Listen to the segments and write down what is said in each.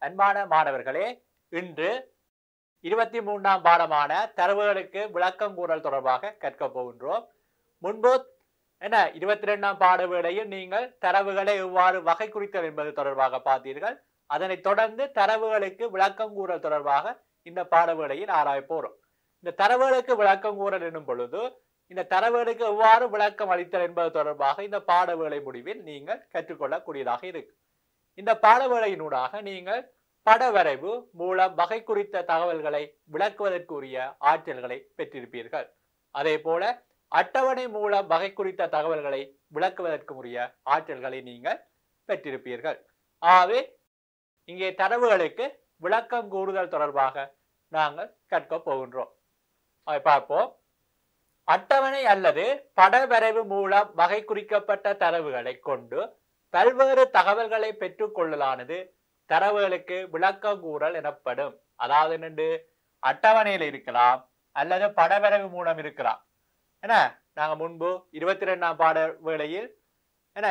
அன்பான மாணவர்களே, இன்று 23ஆம் பாடமான தரவுகளுக்கு விளக்கம் கூறல் தொடர்பாக கற்க போகின்றோம். முன்பு 22ஆம் பாட வேளையில் நீங்கள் தரவுகளை எவ்வாறு வகை குறித்தல் என்பது தொடர்பாக பார்த்தீர்கள். அதனைத் தொடர்ந்து தரவுகளுக்கு விளக்கம் கூறல் தொடர்பாக இந்த பாட வேளையில் ஆராய போறோம். இந்த தரவுகளுக்கு விளக்கம் கூறல் என்னும் பொழுது இந்த தரவுகளுக்கு எவ்வாறு விளக்கம் அளித்தல் என்பது தொடர்பாக இந்த பாட வேளை முடிவில் நீங்கள் கற்றுக்கொள்ளக்கூடியதாக இருக்கு. இந்த பாட வேளையினூடாக நீங்கள் படவரைவு மூலம் வகை குறித்த தகவல்களை விளக்குவதற்குரிய ஆற்றல்களை பெற்றிருப்பீர்கள். அதே போல அட்டவணை மூலம் வகை குறித்த தகவல்களை விளக்குவதற்குரிய ஆற்றல்களை நீங்கள் பெற்றிருப்பீர்கள். ஆகவே இங்கே தரவுகளுக்கு விளக்கம் கூறுதல் தொடர்பாக நாங்கள் கற்க போகின்றோம். அதை பார்ப்போம். அட்டவணை அல்லது படவரைவு மூலம் வகை குறிக்கப்பட்ட தரவுகளை கொண்டு பல்வேறு தகவல்களை பெற்றுக் கொள்ளலானது தரவுகளுக்கு விளக்கம் கூறல் எனப்படும். அதாவது என்னண்டு, அட்டவணையில் இருக்கலாம் அல்லது படவரைவு மூலம் இருக்கலாம். நாங்க முன்பு 22ஆம் பாட வேளையில்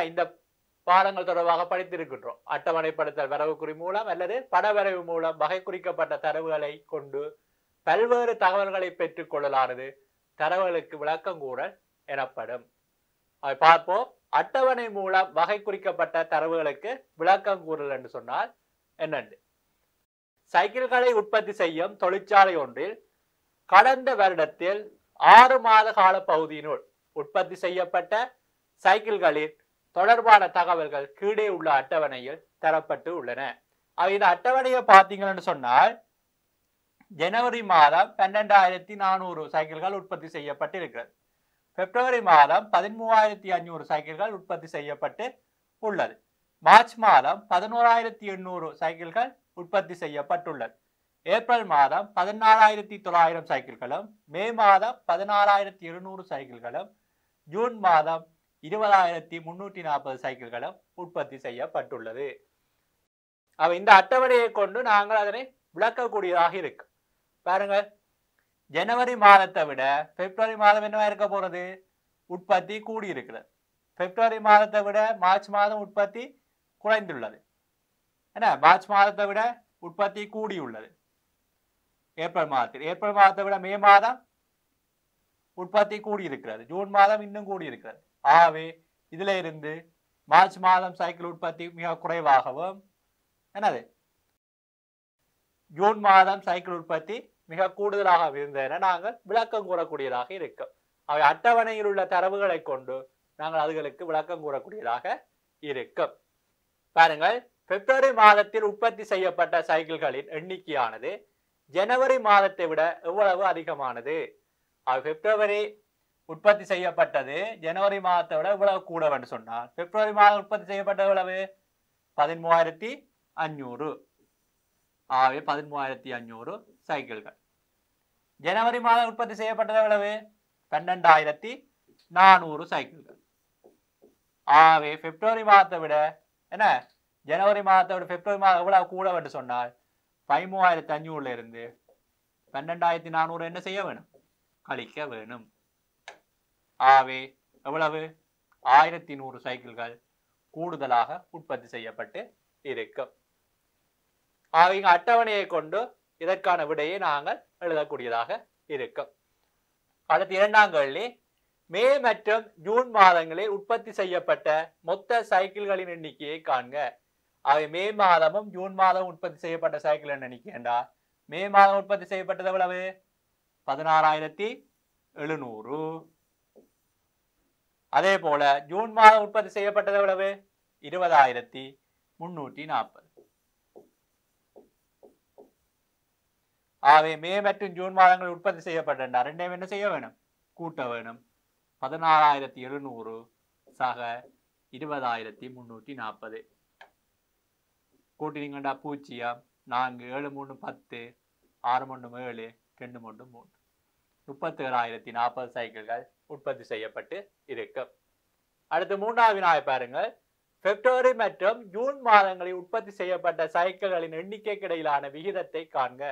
இந்த பாடங்கள் தொடர்பாக படித்திருக்கின்றோம். அட்டவணைப்படுத்தல் வரவு குறி மூலம் அல்லது படவரைவு மூலம் வகை குறிக்கப்பட்ட தரவுகளை கொண்டு பல்வேறு தகவல்களை பெற்றுக் கொள்ளலானது தரவுகளுக்கு விளக்கம் கூறல் எனப்படும். அதை பார்ப்போம். அட்டவணை மூலம் வகை குறிக்கப்பட்ட தரவுகளுக்கு விளக்கம் கூறல் என்று சொன்னால் என்னண்டு, சைக்கிள்களை உற்பத்தி செய்யும் தொழிற்சாலை ஒன்றில் கடந்த வருடத்தில் 6 மாத கால பகுதியினுள் உற்பத்தி செய்யப்பட்ட சைக்கிள்களின் தொடர்பான தகவல்கள் கீழே உள்ள அட்டவணையில் தரப்பட்டு உள்ளன. இந்த அட்டவணையை பார்த்தீங்கன்னு சொன்னால் ஜனவரி மாதம் 12,400 சைக்கிள்கள் உற்பத்தி செய்யப்பட்டிருக்கிறது. பிப்ரவரி மாதம் 13,500 சைக்கிள்கள் உற்பத்தி செய்யப்பட்டு உள்ளது. மார்ச் மாதம் 11,800 சைக்கிள்கள் உற்பத்தி செய்யப்பட்டுள்ளது. ஏப்ரல் மாதம் 14,900 சைக்கிள்களும், மே மாதம் 16,200 சைக்கிள்களும், ஜூன் மாதம் 20,340 சைக்கிள்களும் உற்பத்தி செய்யப்பட்டுள்ளது. இந்த அட்டவணையை கொண்டு நாங்கள் அதனை விளக்கக்கூடியதாக இருக்கு. பாருங்க, ஜனவரி மாதத்தை விட பிப்ரவரி மாதம் என்னவா இருக்க போறது, உற்பத்தி கூடி இருக்கிறது. பிப்ரவரி மாதத்தை விட மார்ச் மாதம் உற்பத்தி குறைந்துள்ளது. மார்ச் மாதத்தை விட உற்பத்தி கூடியுள்ளது. ஏப்ரல் மாதத்தை விட மே மாதம் உற்பத்தி கூடி இருக்கிறது. ஜூன் மாதம் இன்னும் கூடி இருக்கிறது. ஆகவே இதுல இருந்து மார்ச் மாதம் சைக்கிள் உற்பத்தி மிக குறைவாகவும், ஜூன் மாதம் சைக்கிள் உற்பத்தி மிக கூடுதலாக இருந்தன நாங்கள் விளக்கம் கூறக்கூடியதாக இருக்கும். அவை அட்டவணையில் உள்ள தரவுகளை கொண்டு நாங்கள் அதுகளுக்கு விளக்கம் கூறக்கூடியதாக இருக்கும். பாருங்கள், பிப்ரவரி மாதத்தில் உற்பத்தி செய்யப்பட்ட சைக்கிள்களின் எண்ணிக்கையானது ஜனவரி மாதத்தை விட எவ்வளவு அதிகமானது. பிப்ரவரி உற்பத்தி செய்யப்பட்டது ஜனவரி மாதத்தை விட இவ்வளவு கூட என்று சொன்னால் பிப்ரவரி மாதம் உற்பத்தி செய்யப்பட்ட எவ்வளவு, 13,500. 13,500 சைக்கிள்கள். ஜனவரி மாதம் உற்பத்தி செய்யப்பட்டது எவ்வளவு, 12,400 சைக்கிள்கள். பிப்ரவரி மாதத்தை விட ஜனவரி மாதத்தை விட பிப்ரவரி மாதம் எவ்வளவு கூட என்று சொன்னால் 13,500 இருந்து 12,400 என்ன செய்ய வேணும், கழிக்க வேணும். எவ்வளவு, 1,100 சைக்கிள்கள் கூடுதலாக உற்பத்தி செய்யப்பட்டு இருக்கும். அட்டவணையை கொண்டு இதற்கான விடையை நாங்கள் எழுதக்கூடியதாக இருக்கும். அடுத்து 2ஆம் கேள்வி, மே மற்றும் ஜூன் மாதங்களில் உற்பத்தி செய்யப்பட்ட மொத்த சைக்கிள்களின் எண்ணிக்கையை காண்க. மே மாதமும் ஜூன் மாதம் உற்பத்தி செய்யப்பட்ட சைக்கிள் எண்ணிக்கை என்றால் மே மாதம் உற்பத்தி செய்யப்பட்டது எவ்வளவு, 16,700. அதே போல ஜூன் மாதம் உற்பத்தி செய்யப்பட்டது எவ்வளவு, 20,340. மே மற்றும் ஜூன் மாதங்கள் உற்பத்தி செய்யப்பட்ட ரெண்டையும் என்ன செய்ய வேணும், கூட்ட வேணும். 16,700 சக 20,340 கூட்டினீங்கண்டா 0, 4, 7, 3, 10, 6, 1, 7, 2, 3, 3, 37,040 சைக்கிள்கள் உற்பத்தி செய்யப்பட்டு இருக்கும். அடுத்து 3ஆம் வினாவை பாருங்கள். பிப்ரவரி மற்றும் ஜூன் மாதங்களில் உற்பத்தி செய்யப்பட்ட சைக்கிள்களின் எண்ணிக்கைக்கு இடையிலான விகிதத்தை காண்க.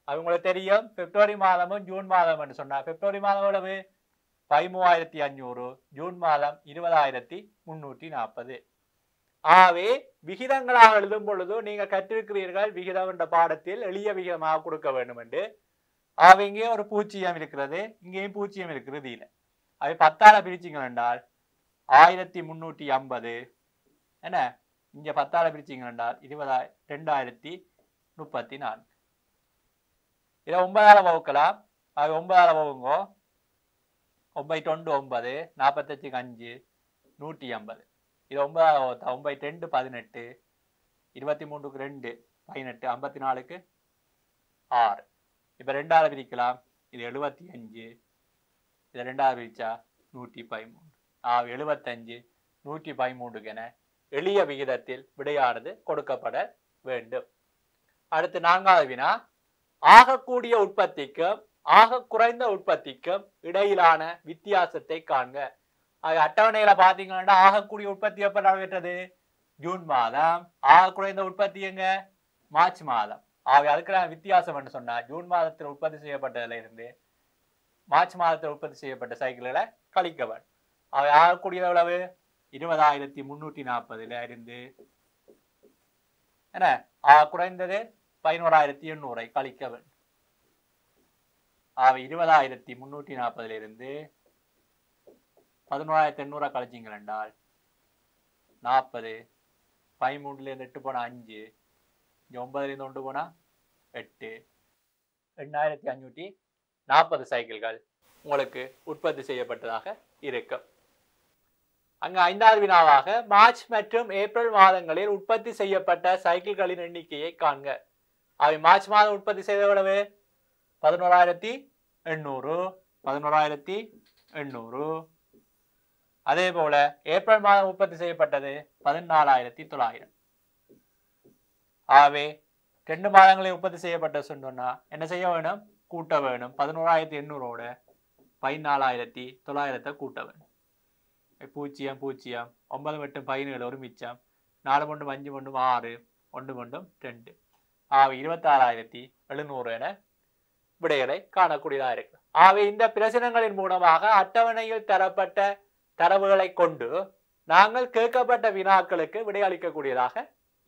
அவங்களுக்கு தெரியும், பிப்ரவரி மாதமும் ஜூன் மாதம் என்று சொன்னார். பிப்ரவரி மாதம் எவ்வளவு, 13,500, ஜூன் மாதம் 20,340. ஆகவே விகிதங்களாக எழுதும் பொழுது நீங்க கற்றிருக்கிறீர்கள் விகிதம் என்ற பாடத்தில் எளிய விகிதமாக கொடுக்க வேண்டும் என்று. ஆகவே இங்கே ஒரு பூஜ்ஜியம் இருக்கிறது, இங்கேயும் பூஜ்ஜியம் இருக்கிறது. இல்லை அவை 10ஆல பிரிச்சிங்க என்றால் 1350 என்ன, இங்க 10ஆல பிரிச்சிங்க என்றால் 2034. இதை 9ஆல வகுக்கலாம். அது 9ஆல வகுங்கோ. 9 2 9 45 5 150. இது 9ஆல வகுத்தா 9 2 18 23க்கு 2 18 54க்கு 6. இப்ப 2ஆல பிரிக்கலாம். இது 75. இதை 2ஆல பிரிச்சா 113. 75 113 என எளிய விகிதத்தில் விடையானது கொடுக்கப்பட வேண்டும். அடுத்து 4வது வினா, ஆகக்கூடிய உற்பத்திக்கும் ஆக குறைந்த உற்பத்திக்கும் இடையிலான வித்தியாசத்தை காண்க. அட்டவணையில பாத்தீங்கன்னா ஆகக்கூடிய உற்பத்தி எப்ப நடைபெற்றது? ஜூன் மாதம். ஆக குறைந்த உற்பத்தி எங்க? மார்ச் மாதம். அதுக்கு வித்தியாசம் என்று சொன்னா ஜூன் மாதத்தில் உற்பத்தி செய்யப்பட்டதுல இருந்து மார்ச் மாதத்தில் உற்பத்தி செய்யப்பட்ட சைக்கிள்களை கழிக்க வேண்டும். ஆகக்கூடிய எவ்வளவு? 20,340 இருந்து என்ன குறைந்தது 11,800 கழிக்க வேண்டும். 20,340 இருந்து 11,800 கழிச்சிங்க என்றால் 40. 13 8 போனா 5, 9 1 போனா 8, 8,540 சைக்கிள்கள் உங்களுக்கு உற்பத்தி செய்யப்பட்டதாக இருக்கும். அங்க 5வது வினாவாக மார்ச் மற்றும் ஏப்ரல் மாதங்களில் உற்பத்தி செய்யப்பட்ட சைக்கிள்களின் எண்ணிக்கையை காண்க. அவை மார்ச் மாதம் உற்பத்தி செய்த எவ்வளவு? 11,800. 11,800. அதே போல ஏப்ரல் மாதம் உற்பத்தி செய்யப்பட்டது 14,900. ஆகவே 2 மாதங்களில் உற்பத்தி செய்யப்பட்ட சொன்னா என்ன செய்ய வேணும்? கூட்ட வேணும். 11,800ஓட 14,900 கூட்ட வேணும். 0 0 9 மட்டும் 17 ஒரு மிச்சம் 4 மட்டும் 5 மட்டும் 6 1 மட்டும் 2. 26,700 என விடைகளை காணக்கூடியதாக இருக்கு. ஆகவே இந்த பிரச்சனைகளின் மூலமாக அட்டவணையில் தரப்பட்ட தரவுகளை கொண்டு நாங்கள் கேட்கப்பட்ட வினாக்களுக்கு விடையளிக்கக்கூடியதாக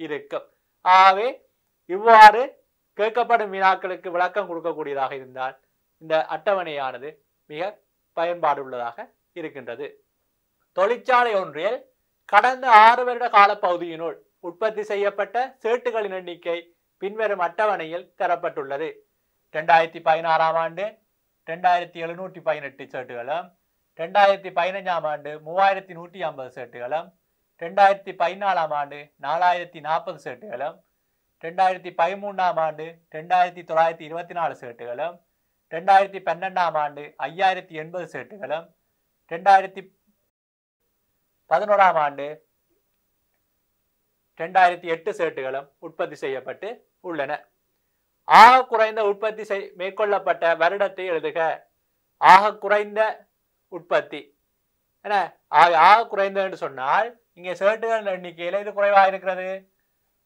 இருக்கும். ஆகவே இவ்வாறு கேட்கப்படும் வினாக்களுக்கு விளக்கம் கொடுக்கக்கூடியதாக இருந்தால் இந்த அட்டவணையானது மிக பயன்பாடுள்ளதாக இருக்கின்றது. தொழிற்சாலை ஒன்றில் கடந்த 6 வருட காலப்பகுதியினுள் உற்பத்தி செய்யப்பட்ட சேட்டுகளின் எண்ணிக்கை பின்வரும் அட்டவணையில் தரப்பட்டுள்ளது. 2016ஆம் ஆண்டு 2,718 சேட்டுகளும், 2015ஆம் ஆண்டு 3,150 சேட்டுகளும், 2014ஆம் ஆண்டு 4,040 சேட்டுகளும், 2013ஆம் ஆண்டு 2,924 சேட்டுகளும், 2012ஆம் ஆண்டு 5,080 சேட்டுகளும், 2011ஆம் ஆண்டு 2,008 சேட்டுகளும் உற்பத்தி செய்யப்பட்டு உள்ளன. ஆக குறைந்த உற்பத்தி மேற்கொள்ளப்பட்ட வருடத்தை எழுதுக. ஆக குறைந்த உற்பத்தி என்ன? ஆக குறைந்த என்று சொன்னால் இங்கே சேட்டுகள் எண்ணிக்கையில இது குறைவாக இருக்கிறது.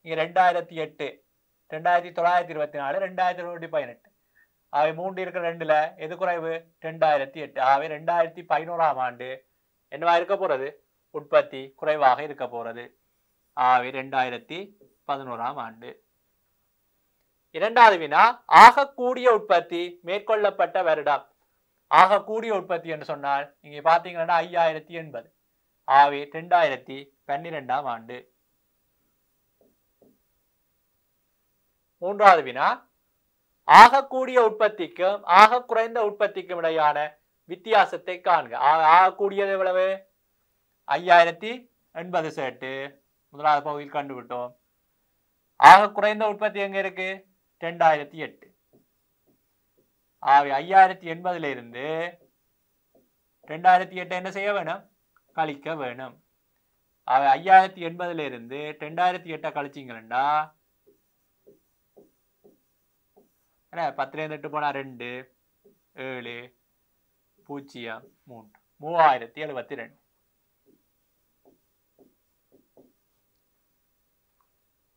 இங்க 2008, 2,924, 2,118. ஆகவே 3 இருக்கிற 2ல எது குறைவு? 2008. ஆகவே 2011ஆம் ஆண்டு என்னவா இருக்க போறது? உற்பத்தி குறைவாக இருக்க போறது. ஆகவே 2011ஆம் ஆண்டு. 2வது வினா, ஆகக்கூடிய உற்பத்தி மேற்கொள்ளப்பட்ட வருடம். ஆகக்கூடிய உற்பத்தி என்று சொன்னால் இங்கே பாத்தீங்கன்னா 5,080. ஆகவே 2012ஆம் ஆண்டு. 3வது வினா, ஆகக்கூடிய உற்பத்திக்கும் ஆக குறைந்த உற்பத்திக்கும் இடையான வித்தியாசத்தை காண்க. ஆகக்கூடியது எவ்வளவு? 5,080 சேட்டு முதலாவது பகுதியில் கண்டுவிட்டோம். ஆக குறைந்த உற்பத்தி எங்க இருக்கு? 2008. ஆகவே 5,080 இருந்து 2008 என்ன செய்ய வேணும்? கழிக்க வேணும். ஆகவே 5,080 இருந்து 2008 கழிச்சிங்கன்னா 10 8 போனா 2 7 0 3 3,072.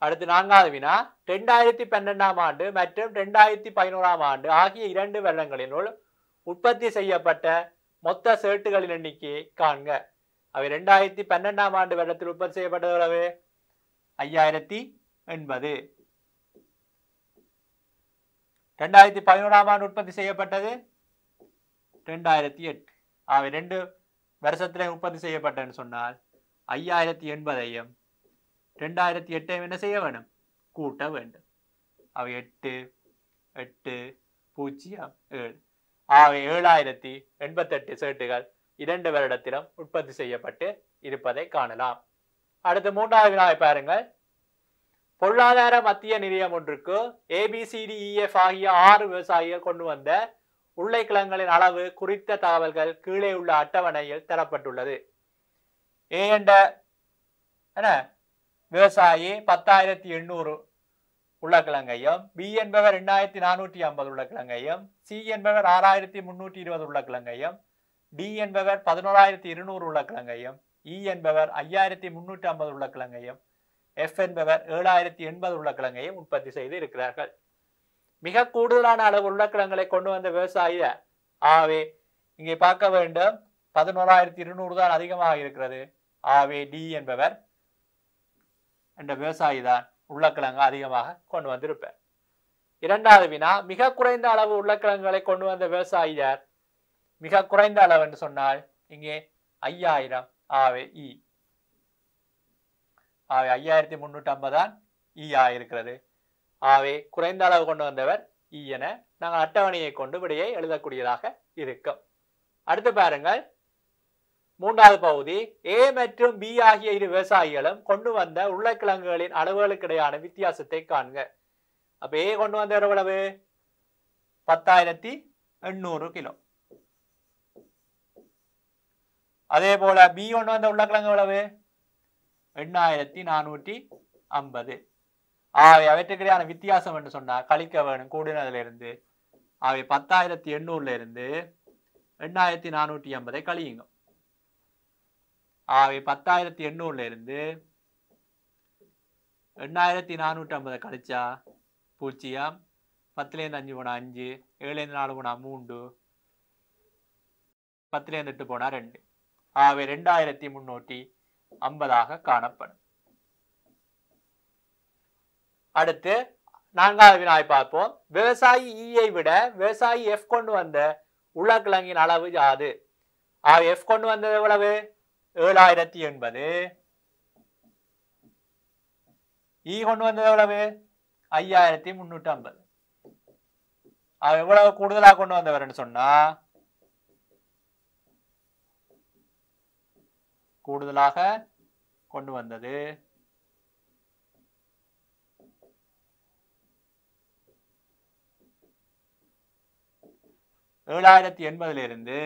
அடுத்து 4வது வினா, 2012ஆம் ஆண்டு மற்றும் 2011ஆம் ஆண்டு ஆகிய 2 வருடங்களினுள் உற்பத்தி செய்யப்பட்ட மொத்த சேட்டுகளின் எண்ணிக்கையை காண்க. அவை 2012ஆம் ஆண்டு வருடத்தில் உற்பத்தி செய்யப்பட்டது எவ்வளவு? 5080. 2011ஆம் ஆண்டு உற்பத்தி செய்யப்பட்டது 2008. அவை 2 வருஷத்திலே உற்பத்தி செய்யப்பட்டன்னு சொன்னால் 5080ஐயும் 2008ஐயும் என்ன செய்ய வேண்டும்? கூட்ட வேண்டும். அவை 8 8 0 7. அவை 7088 ஷர்ட்டுகள் 2 வருடத்திலும் உற்பத்தி செய்யப்பட்டு இருப்பதை காணலாம். அடுத்து 3வது வினாவை பாருங்கள். பொருளாதார மத்திய நிலையம் ஒன்றுக்கு ABCDEF ஆகிய 6 விவசாயிகள் கொண்டு வந்த உருளைக்கிழங்குகளின் அளவு குறித்த தகவல்கள் கீழே உள்ள அட்டவணையில் தரப்பட்டுள்ளது. A என்ற விவசாயி 10,800 உருளைக்கிழங்கையும், B என்பவர் 2,450 உருளைக்கிழங்கையும், C என்பவர் 6,320 உருளைக்கிழங்கையும், D என்பவர் 11,200 உருளைக்கிழங்கையும், E என்பவர் 5,350 உருளைக்கிழங்கையும், F என்பவர் 7,080 உருளைக்கிழங்கையும் உற்பத்தி செய்து இருக்கிறார்கள். மிக கூடுதலான அளவு உருளைக்கிழங்களை கொண்டு வந்த விவசாயி ஆவே இங்கே பார்க்க வேண்டும். 11,200 தான் அதிகமாக இருக்கிறது. ஆவே D என்பவர் என்ற விவசாயி தான் உருளைக்கிழங்கு அதிகமாக கொண்டு வந்திருப்பார். 2வது வினா, மிக குறைந்த அளவு உருளைக்கிழங்குகளை கொண்டு வந்த விவசாயி யார்? மிக குறைந்த அளவு என்று சொன்னால் இங்கே 5000. ஆவே E. ஆவே 5,350 தான் E ஆயிருக்கிறது. ஆவே குறைந்த அளவு கொண்டு வந்தவர் E என நாங்கள் அட்டவணையை கொண்டு விடையை எழுதக்கூடியதாக இருக்கும். அடுத்து பாருங்கள் 3வது பகுதி. A மற்றும் B ஆகிய 2 விவசாயிகளும் கொண்டு வந்த உருளைக்கிழங்குகளின் அளவுகளுக்கு இடையான வித்தியாசத்தை காண்க. அப்ப A கொண்டு வந்த எவ்வளவு? 10,800 கிலோ. அதே போல B கொண்டு வந்த உருளைக்கிழங்கு எவ்வளவு? 8,450. ஆவை அவற்றுக்கிடையான வித்தியாசம் என்று சொன்னா கழிக்க வேணும் கூடினதுல இருந்து. ஆவை 10,800 இருந்து 8,450 கழியுங்க. ஆவை 10,800 இருந்து 8,450 கழிச்சா 0. 10 5 போனா 5, 7 4 போனா 3, 10 8 போனா 2. ஆவை 2,350 காணப்படும். அடுத்து 4வது வினாவை பார்ப்போம். விவசாயி E விட விவசாயி F கொண்டு வந்த உருளைக்கிழங்கின் அளவு யாது? F கொண்டு வந்தது எவ்வளவு? 7,080. E கொண்டு வந்தது எவ்வளவு? 5,350. எவ்வளவு கூடுதலாக கொண்டு வந்தவர் சொன்னா கூடுதலாக கொண்டு வந்தது 7,080 இருந்து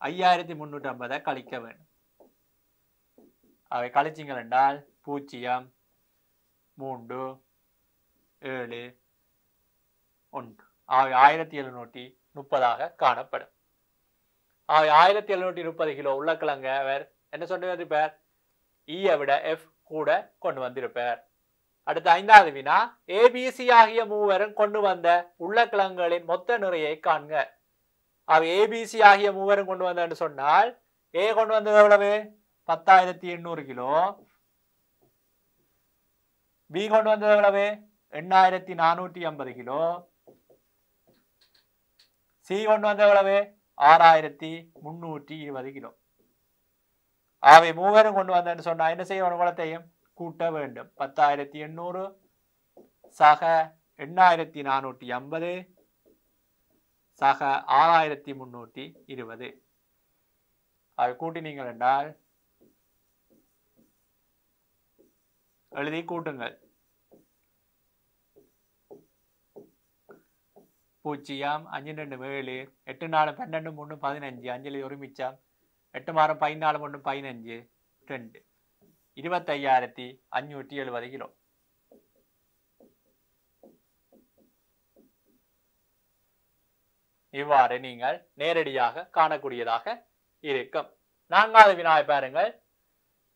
5,350 கழிக்க வேண்டும். அவை கழிச்சிங்கள் என்றால் 0 3 7 1. அவை 1,730 காணப்படும். அவை 1,730 கிலோ உருளைக்கிழங்கு அவர் என்ன சொல்லியிருப்பார்? E விட F கூட கொண்டு வந்திருப்பார். அடுத்த 5வது வினா, ABC ஆகிய மூவரும் கொண்டு வந்த உருளைக்கிழங்குகளின் மொத்த நிறையை காண்க. அவை ABC ஆகிய மூவரும் கொண்டு வந்தன்னு சொன்னால் A கொண்டு வந்தது எவ்வளவு? 10,800 கிலோ. B கொண்டு வந்தது எவ்வளவு? 8,450 கிலோ. C கொண்டு வந்தது எவ்வளவு? 6,320 கிலோ. அவை மூவரும் கொண்டு வந்தன்னு சொன்னா என்ன செய்ய குளத்தையும் கூட்ட வேண்டும். 10,800 சக 8,450 சக 6,320. அதை கூட்டினீங்கள் என்றால் எழுதி கூட்டுங்கள். 0 5 2 7 8 4 12 3 15 5 1 மிச்சம் 8 மாறும் 14 1 15 2 25,570 கிலோ. இவ்வாறு நீங்கள் நேரடியாக காணக்கூடியதாக இருக்கும். 4வது வினாவை பாருங்கள்.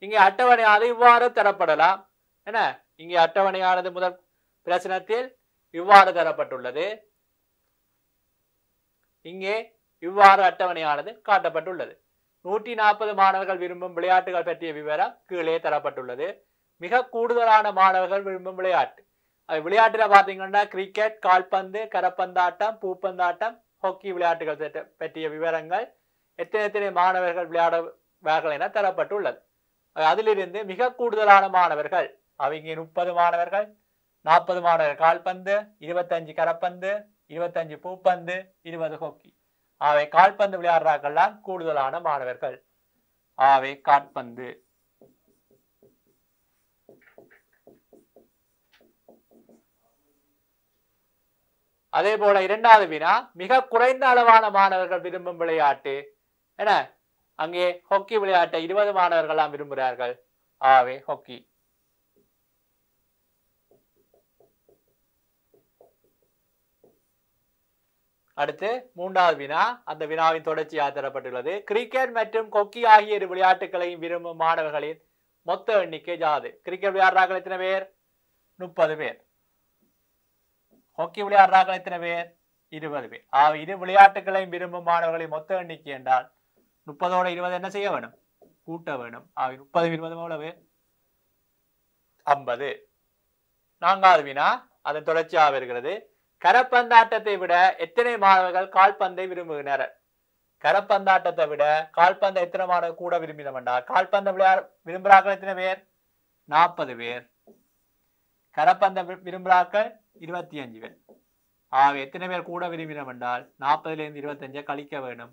இங்கே அட்டவணையானது இவ்வாறு தரப்படலாம். என்ன இங்கே அட்டவணையானது முதல் பிரச்சனத்தில் இவ்வாறு தரப்பட்டுள்ளது. இங்கே இவ்வாறு அட்டவணையானது காட்டப்பட்டுள்ளது. 140 மாணவர்கள் விரும்பும் விளையாட்டுகள் பற்றிய விவரம் கீழே தரப்பட்டுள்ளது. மிக கூடுதலான மாணவர்கள் விரும்பும் விளையாட்டு அது விளையாட்டுல பாத்தீங்கன்னா கிரிக்கெட், கால்பந்து, கரப்பந்தாட்டம், பூப்பந்தாட்டம், ஹாக்கி விளையாட்டுகள் பற்றிய விவரங்கள் எத்தனை மாணவர்கள் விளையாடுவார்கள் என தரப்பட்டுள்ளது. அதிலிருந்து மிக கூடுதலான மாணவர்கள் அவங்க 30 மாணவர்கள், 40 மாணவர்கள் கால்பந்து, 25 கரப்பந்து, 25 பூப்பந்து, 20 ஹாக்கி. ஆகவே கால்பந்து விளையாடுறாங்கலாம் கூடுதலான மாணவர்கள். ஆகவே கால்பந்து. அதே போல இரண்டாவது வினா, மிக குறைந்த அளவான மாணவர்கள் விரும்பும் விளையாட்டு என அங்கே ஹாக்கி விளையாட்டை 20 மாணவர்களாம் விரும்புகிறார்கள். ஆகவே ஹாக்கி. அடுத்து மூன்றாவது வினா, அந்த வினாவின் தொடர்ச்சியாக தரப்பட்டுள்ளது. கிரிக்கெட் மற்றும் ஹாக்கி ஆகிய இரு விளையாட்டுகளையும் விரும்பும் மாணவர்களின் மொத்த எண்ணிக்கை யாது? கிரிக்கெட் விளையாடுறார்கள் எத்தனை பேர்? 30 பேர். ஹாக்கி விளையாடுறார்கள் எத்தனை பேர்? 20 பேர். இரு விளையாட்டுகளையும் விரும்பும் மாணவர்களின் மொத்த எண்ணிக்கை என்றால் 30ஓட 20 என்ன செய்ய வேணும்? கூட்ட வேணும். 30 20 எவ்வளவு? 50. நான்காவது வினா, அதன் தொடர்ச்சியாக வருகிறது. கரப்பந்தாட்டத்தை விட எத்தனை மாணவர்கள் கால்பந்தை விரும்புகின்றனர்? கரப்பந்தாட்டத்தை விட கால்பந்தை எத்தனை மாணவர்கள் கூட விரும்பினோம்டா? கால்பந்தை விரும்புகிறார்கள் எத்தனை பேர்? 40 பேர். கரப்பந்தை விரும்புகிறார்கள் 25 பேர். எத்தனை பேர் கூட விரும்பினோம் என்றால் 40லிருந்து 25 கழிக்க வேணும்.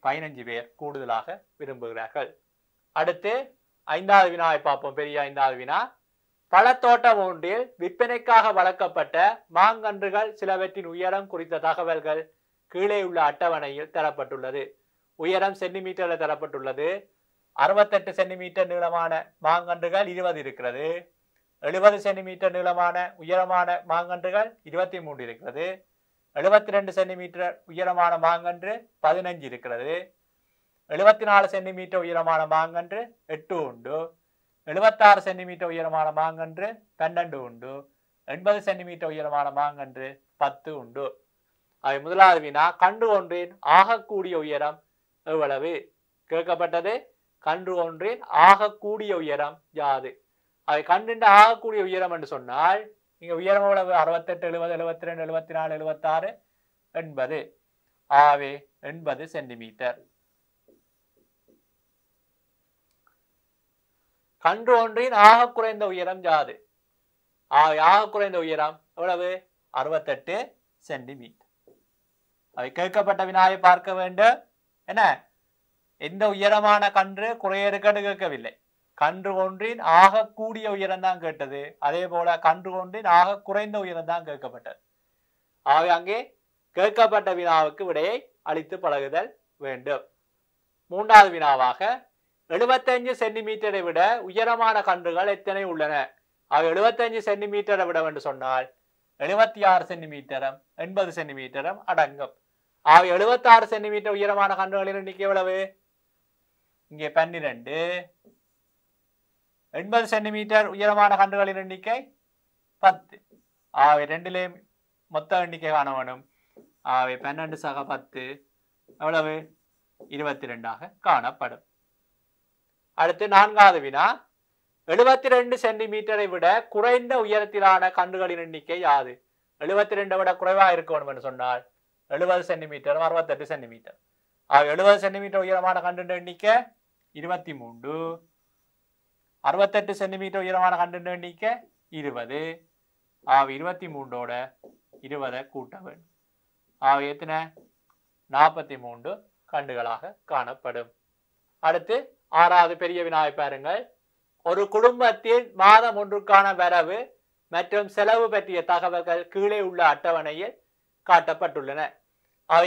15 பேர் கூடுதலாக விரும்புகிறார்கள். அடுத்து ஐந்தாவது வினாவை பார்ப்போம். பெரிய ஐந்தாவது வினா, பழத்தோட்டம் ஒன்றில் விற்பனைக்காக வளர்க்கப்பட்ட மாங்கன்றுகள் சிலவற்றின் உயரம் குறித்த தகவல்கள் கீழே உள்ள அட்டவணையில் தரப்பட்டுள்ளது. உயரம் சென்டிமீட்டர்ல தரப்பட்டுள்ளது. 68 சென்டிமீட்டர் நீளமான மாங்கன்றுகள் 20 இருக்கிறது. 70 சென்டிமீட்டர் நீளமான உயரமான மாங்கன்றுகள் 23 இருக்கிறது. 72 சென்டிமீட்டர் உயரமான மாங்கன்று 15 இருக்கிறது. 74 சென்டிமீட்டர் உயரமான மாங்கன்று 8 உண்டு. 76 சென்டிமீட்டர் உயரமான மாங்கன்று 12 உண்டு. 80 சென்டிமீட்டர் உயரமான மாங்கன்று 10 உண்டு. முதலாவது வினா, கன்று ஒன்றின் ஆகக்கூடிய உயரம் எவ்வளவு? கேட்கப்பட்டது கன்று ஒன்றின் ஆகக்கூடிய உயரம் யாது? கன்றின் ஆகக்கூடிய உயரம் என்று சொன்னால் இங்க உயரம் எவ்வளவு? 68 70 72 74 76 80. 80 சென்டிமீட்டர். கன்று ஒன்றின் ஆக குறைந்த உயரம் யாது? ஆக குறைந்த உயரம் எவ்வளவு? 68 சென்டிமீட்டர். கேட்கப்பட்ட வினாவை பார்க்க வேண்டும். என்ன, எந்த உயரமான கன்று குறைய இருக்குன்னு கேட்கவில்லை. கன்று ஒன்றின் ஆகக்கூடிய உயரம் தான் கேட்டது. அதே போல கன்று ஒன்றின் ஆக குறைந்த உயரம் தான் கேட்கப்பட்டது. அங்கே கேட்கப்பட்ட வினாவுக்கு விடையை அளித்து பழகுதல் வேண்டும். மூன்றாவது வினாவாக, 75 சென்டிமீட்டரை விட உயரமான கன்றுகள் எத்தனை உள்ளன? 75 சென்டிமீட்டரை விட என்று சொன்னால் 76 சென்டிமீட்டரும் 80 சென்டிமீட்டரும் அடங்கும். 76 சென்டிமீட்டர் உயரமான கன்றுகளின் எண்ணிக்கை எவ்வளவு? இங்கே 12. 80 சென்டிமீட்டர் உயரமான கன்றுகளின் எண்ணிக்கை 10. ரெண்டிலேயும் மொத்த எண்ணிக்கை காண வேணும். 12 சக 10 எவ்வளவு? 22 காணப்படும். அடுத்து நான்காவது வினா, 72 சென்டிமீட்டரை விட குறைந்த உயரத்திலான கன்றுகளின் எண்ணிக்கை யாது? 72 விட குறைவா இருக்கணும் என்று சொன்னால் 70 சென்டிமீட்டர் 68 சென்டிமீட்டர். 70 சென்டிமீட்டர் உயரமான கன்றுகளின் எண்ணிக்கை 23. 68 சென்டிமீட்டர் உயரமான கன்றுகளின் எண்ணிக்கை 20. 23ஓட 20 கூட்ட வேண்டும். எத்தனை? 43 கன்றுகளாக காணப்படும். அடுத்து ஆறாவது பெரிய வினாவை பாருங்கள். ஒரு குடும்பத்தில் மாதம் ஒன்றுக்கான வரவு மற்றும் செலவு பற்றிய தகவல்கள் கீழே உள்ள அட்டவணையில் காட்டப்பட்டுள்ளன.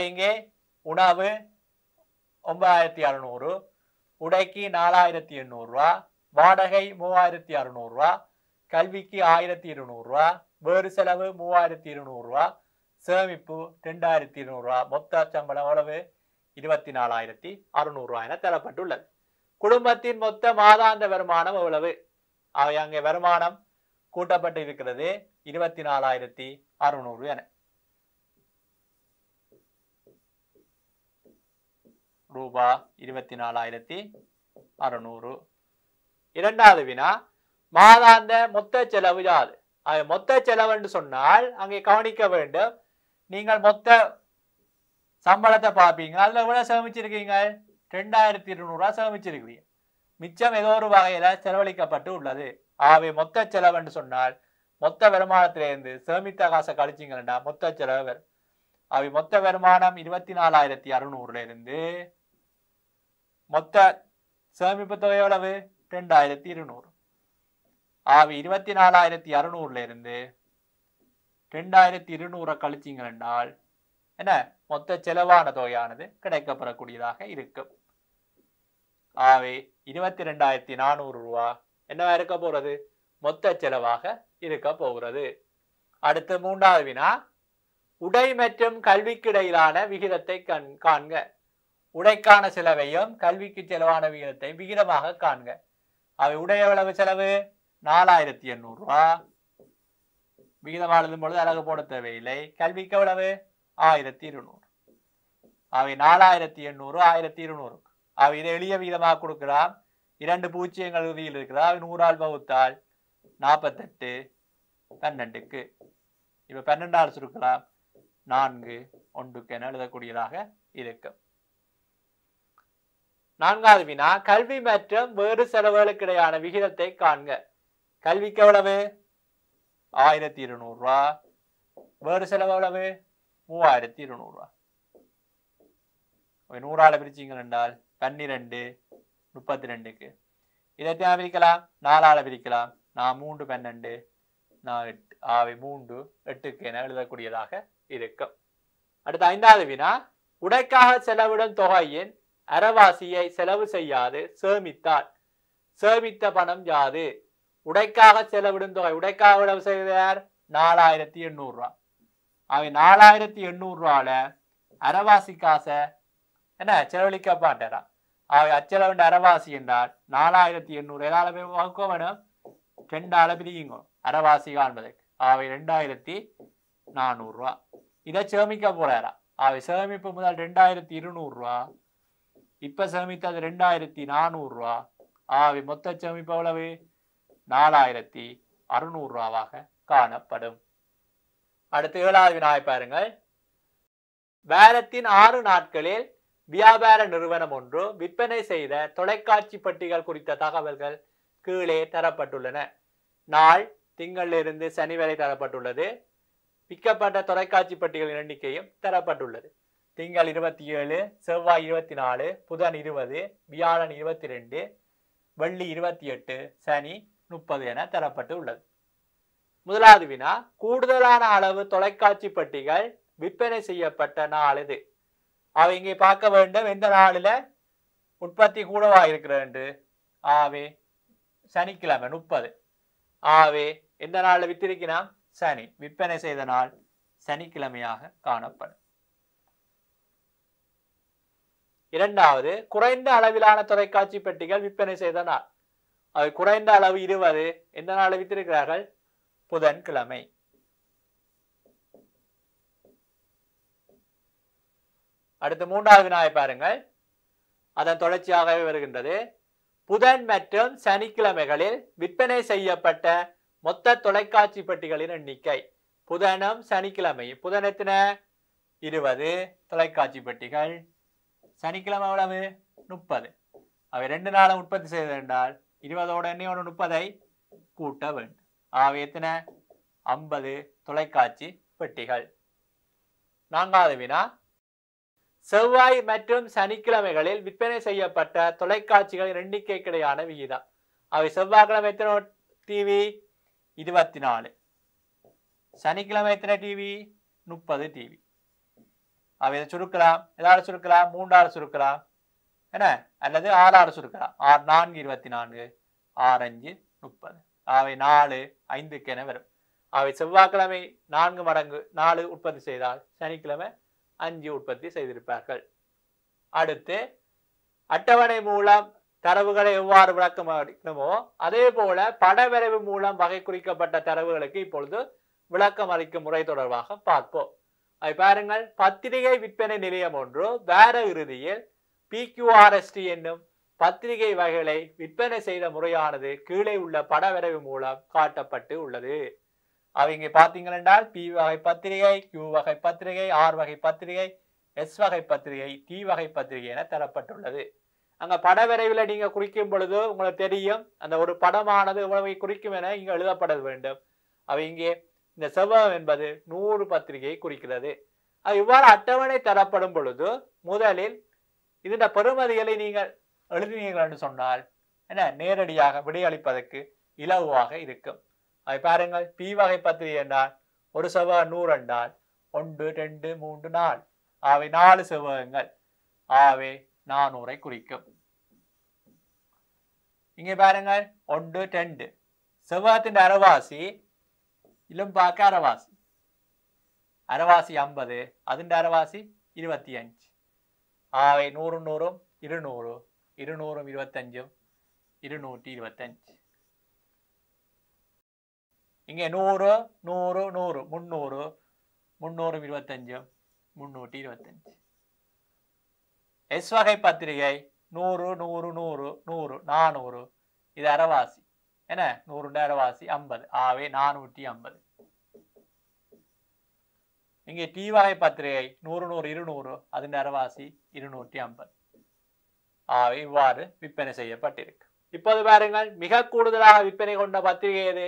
இங்கே உணவு 9600, உடைக்கு 4800 ரூபா, வாடகை 3600 ரூபா, கல்விக்கு 1200 ரூபா, வேறு செலவு 3200 ரூபா, சேமிப்பு 2200 ரூபா. மொத்த சம்பளம் எவ்வளவு? 24600 ரூபாய் என தரப்பட்டுள்ளது. குடும்பத்தின் மொத்த மாதாந்த வருமானம் எவ்வளவு? அங்கே வருமானம் கூட்டப்பட்டு இருக்கிறது 24600 என. ரூபாய் 24,600. இரண்டாவது வினா மாதாந்த மொத்த செலவு யாது? மொத்த செலவு என்று சொன்னால் அங்கே கவனிக்க வேண்டும். நீங்கள் மொத்த சம்பளத்தை பார்ப்பீங்க, அதுல எவ்வளவு சேமிச்சிருக்கீங்க? 2,200 சேமிச்சிருக்கிறீங்க. மிச்சம் ஏதோ ஒரு வகையில செலவழிக்கப்பட்டு உள்ளது. ஆகவே மொத்த செலவு என்று சொன்னால் மொத்த வருமானத்திலிருந்து சேமித்த காசை கழிச்சிங்கன்னா மொத்த செலவு வரும். அவை மொத்த வருமானம் 24,600 இருந்து மொத்த சேமிப்பு தொகை எவ்வளவு? 2,200. ஆகவே 24,600 இருந்து 2,200 கழிச்சிங்கன்னால் என்ன மொத்த செலவான தொகையானது கிடைக்கப்பெறக்கூடியதாக இருக்கும். ஆகவே 22,400 ரூபாய் என்னவா இருக்க போறது? மொத்த செலவாக இருக்க போகிறது. அடுத்து மூன்றாவது வினா உடை மற்றும் கல்விக்கு இடையிலான விகிதத்தை காண்க. உடைக்கான செலவையும் கல்விக்கு செலவான விகிதத்தை விகிதமாக காண்க. அவை உடை எவ்வளவு செலவு? 4,800 ரூபாய். விகிதம் எழுதும் பொழுது அழகு போட தேவையில்லை. கல்விக்கு எவ்வளவு? 1,200. அவை 4,800 1,200. அவை இதை எளிய விகிதமாக கொடுக்கலாம். 2 பூஜ்ஜியங்கள் இறுதியில் இருக்கிறதா? 100 வகுத்தால் 48 12க்கு. இப்ப 12 சுருக்கலாம் 4 1க்கு என எழுதக்கூடியதாக இருக்கும். நான்காவது வினா கல்வி மற்றும் வேறு செலவுகளுக்கு இடையான விகிதத்தை காண்க. கல்விக்கு எவ்வளவு? 1,200 ரூபாய். வேறு செலவு எவ்வளவு? 3,200 ரூபாய். 100 பிரிச்சிங்க என்றால் 12 32க்கு. இதை பிரிக்கலாம் 4 பிரிக்கலாம். 3 12 4 8. ஆவை 3 8க்கு என எழுதக்கூடியதாக இருக்கும். அடுத்த ஐந்தாவது வினா உடைக்காக செலவிடும் தொகையின் அரைவாசியை செலவு செய்யாது சேமித்தால் சேமித்த பணம் யாது? உடைக்காக செலவிடும் தொகை உடைக்காக எவ்வளவு செய்தார்? 4,800 ரூபாய். அவை 4,800 ரூபால அரைவாசி காசை என்ன செலவழிக்க மாட்டாரா? அவை அச்செலவுண்ட அரைவாசி என்றால் 4,800 ஏதாவது வகுக்க வேணும். 2 பிரியுங்க அரைவாசி காண்பதற்கு. அவை 2,400 ரூபாய். இதை சேமிக்க போறாரா? அவை சேமிப்பு முதல் 2,200 ரூபாய். இப்ப சேமித்தது 2,400 ரூபாய். அவை மொத்த சேமிப்பு எவ்வளவு? 4,600 ரூபாவாக காணப்படும். அடுத்து ஏழாவது வினாவை பாருங்கள். வாரத்தின் 6 நாட்களில் வியாபார நிறுவனம் ஒன்று விற்பனை செய்த தொலைக்காட்சி பெட்டிகள் குறித்த தகவல்கள் கீழே தரப்பட்டுள்ளன. நாள் திங்களிலிருந்து சனி வரை தரப்பட்டுள்ளது. விற்கப்பட்ட தொலைக்காட்சி பெட்டிகளின் எண்ணிக்கையும் தரப்பட்டுள்ளது. திங்கள் 27, செவ்வாய் 24, புதன் 20, வியாழன் 22, வெள்ளி 28, சனி 30 என தரப்பட்டு உள்ளது. முதலாவது வினா கூடுதலான அளவு தொலைக்காட்சி பெட்டிகள் விற்பனை செய்யப்பட்ட நாள் இது. அவை இங்கே பார்க்க வேண்டும் எந்த நாளில் உற்பத்தி கூடவா இருக்கிறது என்று. ஆவே சனிக்கிழமை 30. ஆவே எந்த நாளில் வித்திருக்கிறான்? சனி. விற்பனை செய்த நாள் சனிக்கிழமையாக காணப்படும். இரண்டாவது குறைந்த அளவிலான தொலைக்காட்சி பெட்டிகள் விற்பனை செய்த நாள். அவை குறைந்த அளவு 20. எந்த நாளில் வித்திருக்கிறார்கள்? புதன்கிழமை. அடுத்து மூன்றாவது வினாவை பாருங்கள். அதன் தொடர்ச்சியாகவே வருகின்றது. புதன் மற்றும் சனிக்கிழமைகளில் விற்பனை செய்யப்பட்ட மொத்த தொலைக்காட்சி பெட்டிகளின் எண்ணிக்கை. புதனும் சனிக்கிழமையும். புதன் எத்தனை? 20 தொலைக்காட்சி பெட்டிகள். சனிக்கிழமை எவ்வளவு? 30. அவை 2 நாளும் உற்பத்தி செய்து என்றால் 20ஓட எண்ணியோட 30ஐ கூட்ட வேண்டும். அவை எத்தனை? 50 தொலைக்காட்சி பெட்டிகள். நான்காவது வினா செவ்வாய் மற்றும் சனிக்கிழமைகளில் விற்பனை செய்யப்பட்ட தொலைக்காட்சிகளின் எண்ணிக்கைக்கிடையான விகிதம். அவை செவ்வாய்க்கிழமை எத்தனை டிவி? 24. சனிக்கிழமை எத்தனை டிவி? 30 டிவி. அவை இதை சுருக்கலாம். ஏதாவது சுருக்கலாம். 3 சுருக்கலாம் என்ன, அல்லது 6 சுருக்கலாம். 4 24, 6 5 30. அவை 4 5க்கு என வரும். அவை செவ்வாய்க்கிழமை 4 மடங்கு 4 உற்பத்தி செய்தால் சனிக்கிழமை 5 உற்பத்தி செய்திருப்பார்கள். அடுத்து அட்டவணை மூலம் தரவுகளை எவ்வாறு விளக்கம் அளிக்கணுமோ அதே போல படவரைவு மூலம் வகை குறிக்கப்பட்ட தரவுகளுக்கு இப்பொழுது விளக்கம் அளிக்கும் முறை தொடர்பாக பார்ப்போம். அதை பாருங்கள். பத்திரிகை விற்பனை நிலையம் ஒன்று வார இறுதியில் PQRST என்னும் பத்திரிகை வகைகளை விற்பனை செய்த முறையானது கீழே உள்ள படவரைவு மூலம் காட்டப்பட்டு உள்ளது. அவங்க பார்த்தீங்கன்னா P வகை பத்திரிகை, Q வகை பத்திரிகை, R வகை பத்திரிகை, S வகை பத்திரிகை, T வகை பத்திரிகை என தரப்பட்டுள்ளது. அங்க படவரைவில் நீங்க குறிக்கும் பொழுது உங்களுக்கு தெரியும் அந்த ஒரு படமானது எவ்வளவு குறிக்கும் என இங்க எழுதப்பட வேண்டும். அவங்க இந்த செவ்வகம் என்பது 100 பத்திரிகையை குறிக்கிறது. அது இவ்வாறு அட்டவணை தரப்படும் பொழுது முதலில் இதன் பெறுமதிகளை நீங்கள் எழுதினீர்கள் என்று சொன்னால் என்ன நேரடியாக விடையளிப்பதற்கு இலகுவாக இருக்கும். அதை பாருங்கள், P வகை பத்திரிகை என்றால் ஒரு செவ்வகம் 100 என்றால் 1 2 3 4 ஆவை 4 செவ்வகங்கள் ஆவே 400 குறிக்கும். இங்கே பாருங்கள் 1 2 செவ்வகத்தின் அரைவாசி இலும் பார்க்க அரைவாசி அரைவாசி 50, അതിന്റെ அரைவாசி 25 ஆவை 100 100 200 200 25 225. இங்கே 100 100 100 300 325 325. S வகை பத்திரிகை 100 100 100 100 400 இது அரைவாசி என்ன 100 அரைவாசி 50 ஆவே 450. இங்கே T வகை பத்திரிகை 100 100 200 அதன் அரைவாசி 250 ஆவே இவ்வாறு விற்பனை செய்யப்பட்டிருக்கு. இப்போது பாருங்கள், மிக கூடுதலாக விற்பனை கொண்ட பத்திரிகை எது?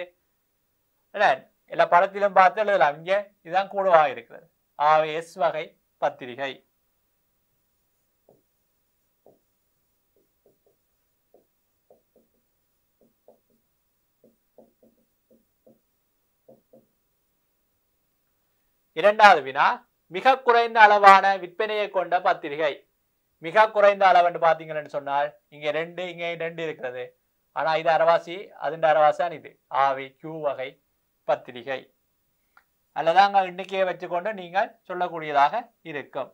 எல்லா படத்திலும் பார்த்து எழுதலாம். இங்கே இதுதான் கூடுதலாக இருக்கிறது. ஆவே S வகை பத்திரிகை. இரண்டாவது வினா, மிக குறைந்த அளவான விற்பனையை கொண்ட பத்திரிகை. மிக குறைந்த அளவு என்று பார்த்தீங்கன்னு சொன்னால் இங்கே 2 இங்கே 2 இருக்கிறது. ஆனா இது அரைவாசி அதன் அரைவாசி இது ஆவை Q வகை பத்திரிகை. அல்லதாங்க எண்ணிக்கையை வச்சுக்கொண்டு நீங்கள் சொல்லக்கூடியதாக இருக்கும்.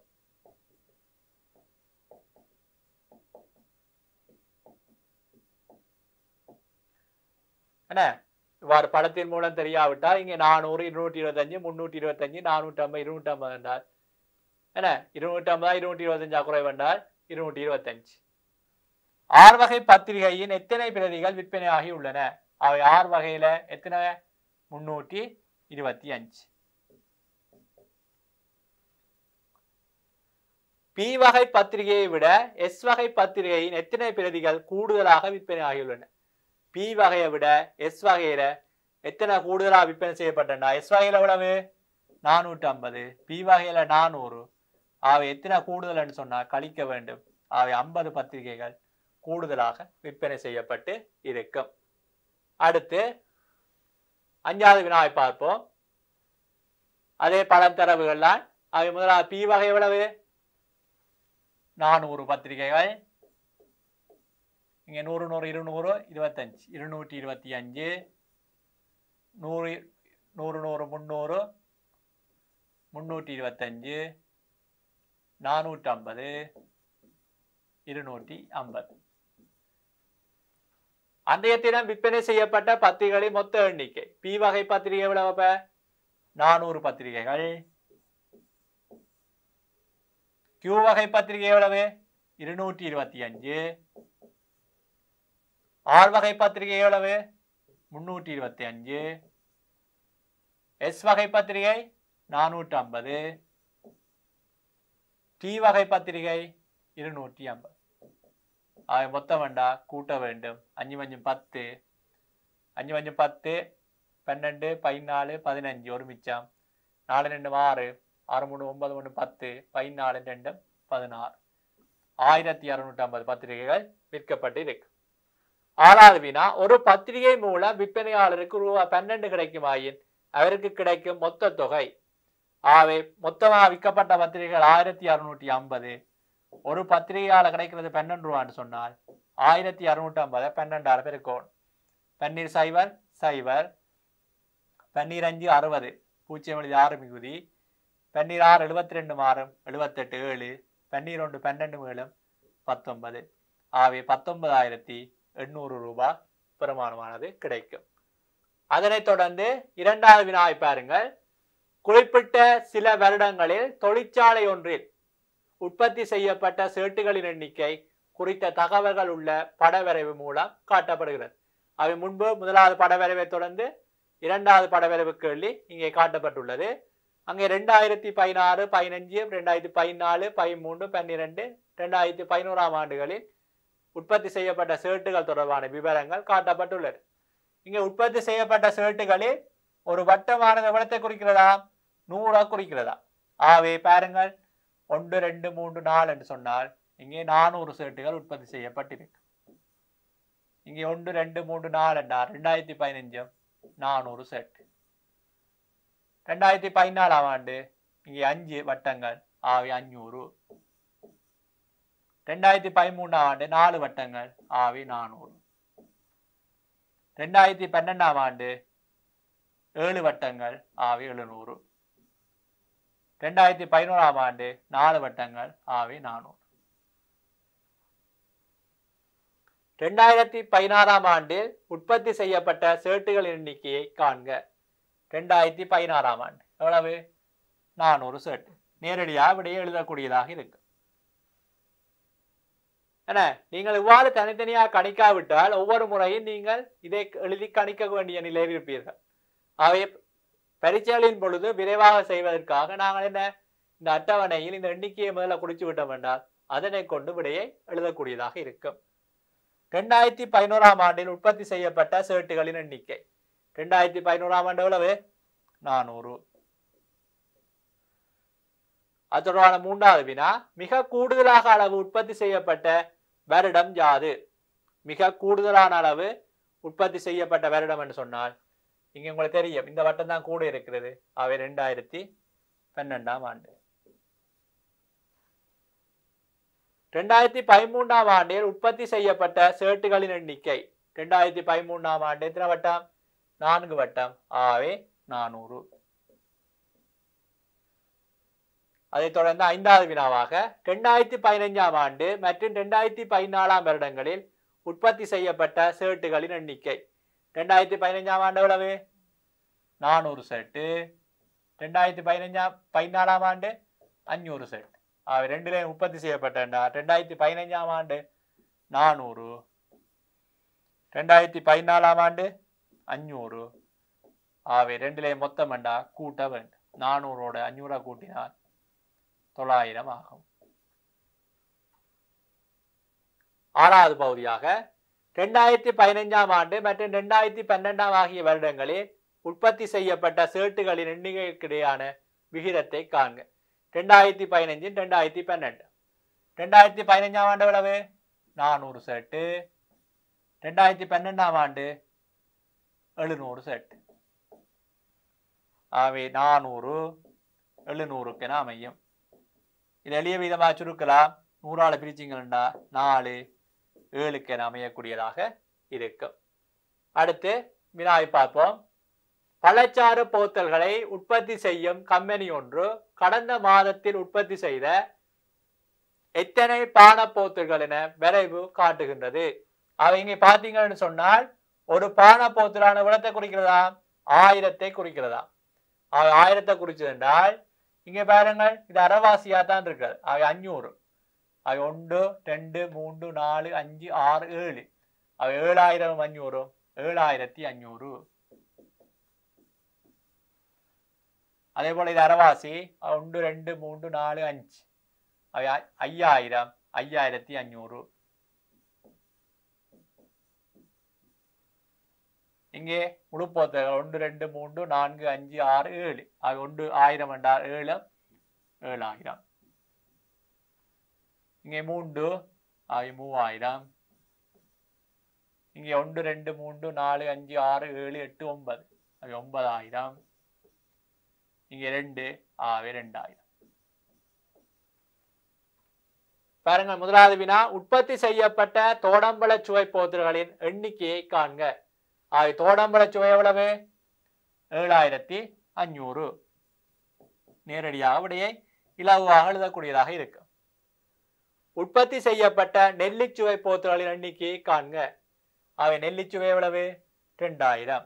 என்ன இவ்வாறு படத்தின் மூலம் தெரியாவிட்டால் இங்கே 400 225 325 450 250 என்றால் என்ன 250 225 குறைவு என்றால் 225. R வகை பத்திரிகையின் எத்தனை பிரதிகள் விற்பனையாகி உள்ளன? அவை R வகையில எத்தனை? 325. P வகை பத்திரிகையை விட S வகை பத்திரிகையின் எத்தனை பிரதிகள் கூடுதலாக விற்பனையாகியுள்ளன? P வகையை விட S வகையில எத்தனை கூடுதலாக விற்பனை செய்யப்பட்டன? S வகையில எவ்வளவு? 450, P வகையில 400. அவை எத்தனை கூடுதல் சொன்னா கழிக்க வேண்டும். அவை 50 பத்திரிகைகள் கூடுதலாக விற்பனை செய்யப்பட்டு இருக்கும். அடுத்து 5வது வினாவை பார்ப்போம். அதே படம் தரவுகள்லாம் அவை முதலாவது P வகை எவ்வளவு? 400 பத்திரிகைகள். இங்கே 100 100 200 25 225 100 100 100 300 325 450 250. அன்றைய தினம் விற்பனை செய்யப்பட்ட பத்திரிகைகளின் மொத்த எண்ணிக்கை. P வகை பத்திரிகை எவ்வளவு? 400 பத்திரிகைகள். Q வகை பத்திரிகை எவ்வளவு? 225. R வகை பத்திரிகை எவ்வளவு? 325. S வகை பத்திரிகை 450. T வகை பத்திரிகை 250. ஆக மொத்தம் வேண்டா கூட்ட வேண்டும். 5 5 10 5 5 10 12 14 15 ஒரு மிச்சம் 4 2 6 6 3 9 1 10 14 2 16 1650 பத்திரிகைகள் விற்கப்பட்டு இருக்கு. 6வது வினா, ஒரு பத்திரிகை மூலம் விற்பனையாளருக்கு ரூபாய் 12 கிடைக்குமாயின் அவருக்கு கிடைக்கும் மொத்த தொகை. ஆவே மொத்தமாக விற்கப்பட்ட பத்திரிகைகள் 1650. ஒரு பத்திரிகையால கிடைக்கிறது 12 ரூபான்னு சொன்னால் 1650 12 பெருக்கணும். 12 0 0 12 5 60 0 6 மிகுதி 12 6 72 மாறும் 78 7 12 12 மேலும் 19. ஆவே 19,800 ரூபாய் பெருமானமானது கிடைக்கும். அதனைத் தொடர்ந்து 2வது வினாவை பாருங்கள். குறிப்பிட்ட சில வருடங்களில் தொழிற்சாலை ஒன்றில் உற்பத்தி செய்யப்பட்ட சேட்டுகளின் எண்ணிக்கை குறித்த தகவல்கள் உள்ள படவரைவு மூலம் காட்டப்படுகிறது. அவை முன்பு முதலாவது படவரைவை தொடர்ந்து இரண்டாவது படவரைவு கேள்வி இங்கே காட்டப்பட்டுள்ளது. அங்கே 2016, 15, 2014, 13, 12, 2011 ஆண்டுகளில் உற்பத்தி செய்யப்பட்ட சேட்டுகள் தொடர்பான விவரங்கள் காட்டப்பட்டுள்ளது. இங்கே உற்பத்தி செய்யப்பட்ட சேட்டுகளில் ஒரு வட்டமானது எவ்வளத்தை குறிக்கிறதா? 100 குறிக்கிறதா? ஆகவே பாருங்கள் 1, 2, 3, 4 என்று சொன்னால் இங்கே 400 சேட்டுகள் உற்பத்தி செய்யப்பட்டிருக்கு. இங்கே 1, 2, 3, 4 என்றால் 2015 400 சேட்டு. 2014 ஆண்டு இங்கே 5 வட்டங்கள் ஆகவே 500. 2013 ஆண்டு 4 வட்டங்கள் ஆகவே 400. 2012 ஆண்டு 7 வட்டங்கள் ஆகவே 700. 2011 ஆண்டு 4 வட்டங்கள் ஆகவே 400. 2016 ஆண்டில் உற்பத்தி செய்யப்பட்ட சேட்டுகளின் எண்ணிக்கையை காண்க. 2016 ஆண்டு எவ்வளவு? 400 சேட்டு. நேரடியாக விடையை எழுதக்கூடியதாக இருக்கு. என்ன, நீங்கள் இவ்வாறு தனித்தனியாக கணிக்காவிட்டால் ஒவ்வொரு முறையும் நீங்கள் இதை எழுதி கணிக்க வேண்டிய நிலையில் இருப்பீர்கள். அவை பரீட்சைகளின் பொழுது விரைவாக செய்வதற்காக நாங்கள் என்ன இந்த அட்டவணையில் இந்த எண்ணிக்கையை முதல்ல குறிச்சு விட்டோம் என்றால் அதனை கொண்டு விடையை எழுதக்கூடியதாக இருக்கும். 2011 ஆண்டில் உற்பத்தி செய்யப்பட்ட சேட்டுகளின் எண்ணிக்கை 2011 ஆண்டு எவ்வளவு? 400. அது தொடர்பான மூன்றாவது வினா, மிக கூடுதலாக அளவு உற்பத்தி செய்யப்பட்ட வருடம் யாது? மிக கூடுதலான அளவு உற்பத்தி செய்யப்பட்ட வருடம் என்று சொன்னால் இங்க உங்களுக்கு தெரியும் இந்த வட்டம் தான் கூட இருக்கிறது. அவை 2012 ஆண்டு. 2013 ஆண்டில் உற்பத்தி செய்யப்பட்ட சேட்டுகளின் எண்ணிக்கை 2013 ஆண்டு எத்தனை வட்டம்? 4 வட்டம் ஆகவே 400. அதைத் தொடர்ந்து ஐந்தாவது வினாவாக 2015 ஆண்டு மற்றும் 2014 வருடங்களில் உற்பத்தி செய்யப்பட்ட சேட்டுகளின் எண்ணிக்கை 2015 ஆண்டு எவ்வளவு? 400 சேட்டு. 2014 ஆண்டு 500 சேட்டு. அவை ரெண்டுலேயும் உற்பத்தி செய்யப்பட்ட 2015 ஆண்டு 400, 2014 ஆண்டு 500. அவை ரெண்டுலேயும் மொத்தம் கூட்ட வேண்டும். 400ஓட 500 கூட்டினால் 900 ஆகும். ஆறாவது பகுதியாக 2015 ஆண்டு மற்றும் 2012 ஆகிய வருடங்களில் உற்பத்தி செய்யப்பட்ட சேட்டுகளின் எண்ணிக்கைக்கிடையான விகிதத்தை காண்க. 2015, 2012. 2015 ஆண்டு எவ்வளவு? 400 சேட்டு. 2012 ஆண்டு 700 சேட்டு. ஆகவே 400 700 அமையும். இது எளிய விதமாக சுருக்கலாம். 100ஆல பிரிச்சிங்கன்னா 4 7 அமையக்கூடியதாக இருக்கும். அடுத்து வினாவை பார்ப்போம். பழச்சாறு போத்தல்களை உற்பத்தி செய்யும் கம்பெனி ஒன்று கடந்த மாதத்தில் உற்பத்தி செய்த எத்தனை பான போத்தல்கள் என விரைவு காட்டுகின்றது. அவை இங்கே பார்த்தீங்கன்னு சொன்னால் ஒரு பான போத்தலான விடத்தை குறிக்கிறதா? 1000 குறிக்கிறதா? 1000 குறிச்சது என்றால் இங்கே பாருங்கள் இது அரைவாசியா தான் இருக்கிறது. அவை 500. அவை 1 2 3 4 5 6 7. அவை 7000 500 7500. அதே போல இது அரைவாசி 1 2 3 4 5. அவை 5000 5500. இங்கே முழுப்போத்தர்கள் 1 2 3 4 5 6 7. அவை 1000 என்றால் 7 7000. இங்கே 3 அவை 3000. இங்கே 1 2 3 4 5 6 7 8 9. அவை 9000. இங்கே 2 ஆகவே 2000. பாருங்கள் முதலாவது வினா, உற்பத்தி செய்யப்பட்ட தோடம்பழ சுவை போத்தல்களின் எண்ணிக்கையை காண்க. அவை தோடம்பழ சுவை எவ்வளவு? 7500. நேரடியாக விடையை இலகுவாக எழுதக்கூடியதாக இருக்கும். உற்பத்தி செய்யப்பட்ட நெல்லிச்சுவை போத்தல்களின் எண்ணிக்கையை காண்க. அவை நெல்லிச்சுவை எவ்வளவு? 2000.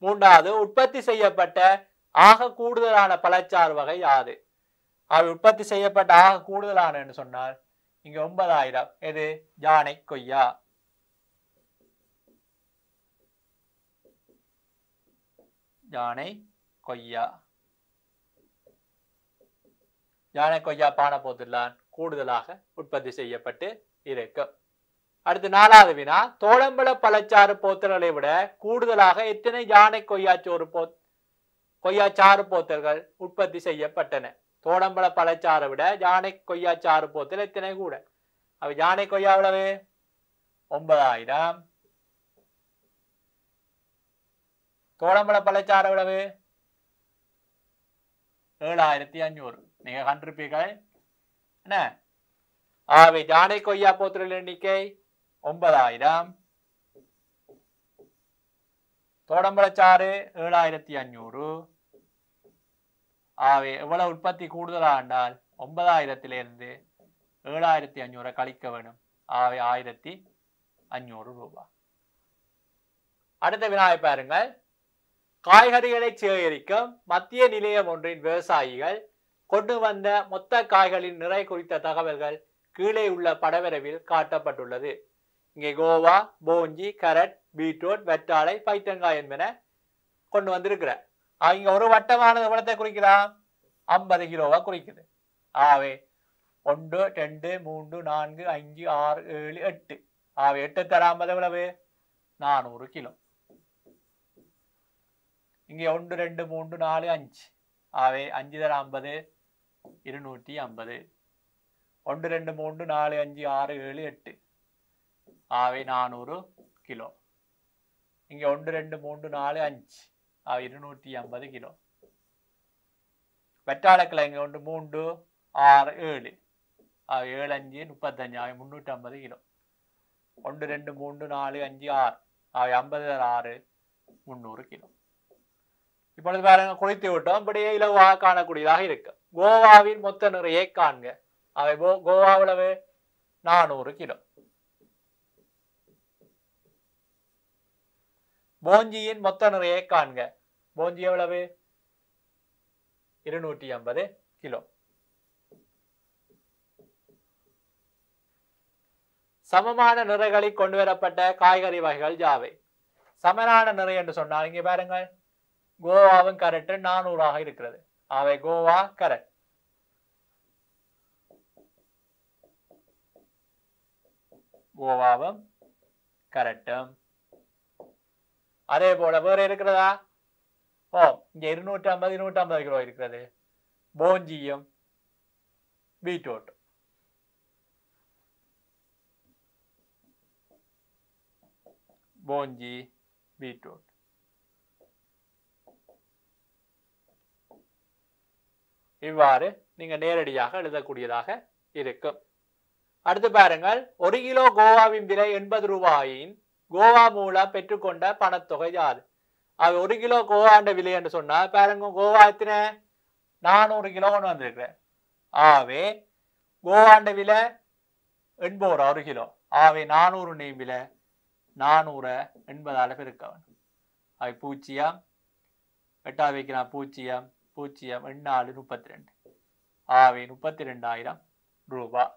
மூன்றாவது, உற்பத்தி செய்யப்பட்ட ஆக கூடுதலான பழச்சாறு வகை யாது? அவை உற்பத்தி செய்யப்பட்ட ஆக கூடுதலான என்று சொன்னால் இங்க 9000. எது? யானை கொய்யா. யானை கொய்யா. யானை கொய்யா பானப்போத்துலான் கூடுதலாக உற்பத்தி செய்யப்பட்டு இருக்கும். அடுத்து 4வது வினா, தோளம்பழ பழச்சாறு போத்தல்களை விட கூடுதலாக எத்தனை யானை கொய்யாச்சாறு போத்தல்கள் உற்பத்தி செய்யப்பட்டன? தோளம்பழ பழச்சாறை விட யானை கொய்யாச்சாறு போத்தல் எத்தனை கூட? அவ யானை கொய்யா எவ்வளவு? 9000. தோளம்பழ பழச்சாறு எவ்வளவு? 7500. நீங்க கண்டிருப்பீர்கள் என்ன? ஆகவே யானை கொய்யா போத்தல் எண்ணிக்கை 9000. தோடம்பழச்சாறு 7500. ஆகவே எவ்வளவு உற்பத்தி கூடுதலாண்டால் 9000 7500 கழிக்க வேணும். ஆகவே 1500 ரூபாய். அடுத்த வினாவை பாருங்கள். காய்கறிகளை சேகரிக்கும் மத்திய நிலையம் ஒன்றின் விவசாயிகள் கொண்டு வந்த மொத்த காய்களின் நிறை குறித்த தகவல்கள் கீழே உள்ள படவரைவில் காட்டப்பட்டுள்ளது. இங்கே கோவா, போஞ்சி, கரட், பீட்ரூட், வெட்டாளை, பைத்தங்காய் என்பன கொண்டு வந்திருக்கிறார். இங்க ஒரு வட்டமானது எவ்வளத்தை குறிக்கலாம்? 50 கிலோவா குறிக்குது. ஆகவே 1 2 3 4 5 6 7 8. ஆகவே 8 தர 50 எவ்வளவு? 400 கிலோ. இங்கே 1 2 3 4 5. ஆகவே 5 தர 50 250. 1 2 3 4 5 6 7 8. ஆகவே 400 கிலோ. இங்கே 1 2 3 4 5. ஆகவே 250 கிலோ. வெட்டாளக்கிழங்கு 1 3 6 7. ஆகவே 7 5 35. ஆகவே 350 கிலோ. 1 2 3 4 5 6. ஆகவே 50 6 300 கிலோ. இப்பொழுது பாருங்க, குறித்து விட்டோம். இப்படியே இலவாக காணக்கூடியதாக இருக்கு. கோவாவின் மொத்த நிறையை காண்க. அவை கோவா எவ்வளவு? 400 கிலோ. போஞ்சியின் மொத்த நிறையை காண்க. போஞ்சி எவ்வளவு? 250 கிலோ. சமமான நிறைகளை கொண்டு வரப்பட்ட காய்கறி வகைகள் யாவை? சமனான நிறை என்று சொன்னால் இங்கே பாருங்கள், கோவாவும் கரட்டு 400 இருக்கிறது. அவை கோவா கரட். கோவாவும் கரட்டும். அதே போல வேற இருக்கிறதா? இங்க 250 250 கிலோ இருக்கிறது. போஞ்சியும் பீட்ரூட். போஞ்சி பீட்ரூட். இவ்வாறு நீங்க நேரடியாக எழுதக்கூடியதாக இருக்கும். அடுத்து பாருங்கள், 1 கிலோ கோவாவின் விலை 80 ரூபாயின் கோவா மூலம் பெற்றுக்கொண்ட பணத்தொகை யாது? அது 1 கிலோ கோவாண்ட விலை என்று சொன்னா பாருங்க, கோவா எத்தனை? 400 கிலோ கொண்டு வந்திருக்கிறேன். ஆகவே கோவாண்ட விலை 80 ரூபா 1 கிலோ. ஆகவே 400 விலை 400 80 பெருக்க வேணும். அவை பூச்சியம் 8 வைக்கலாம். பூச்சியம் 4 32. ஆகவே 32,000 ரூபாய்.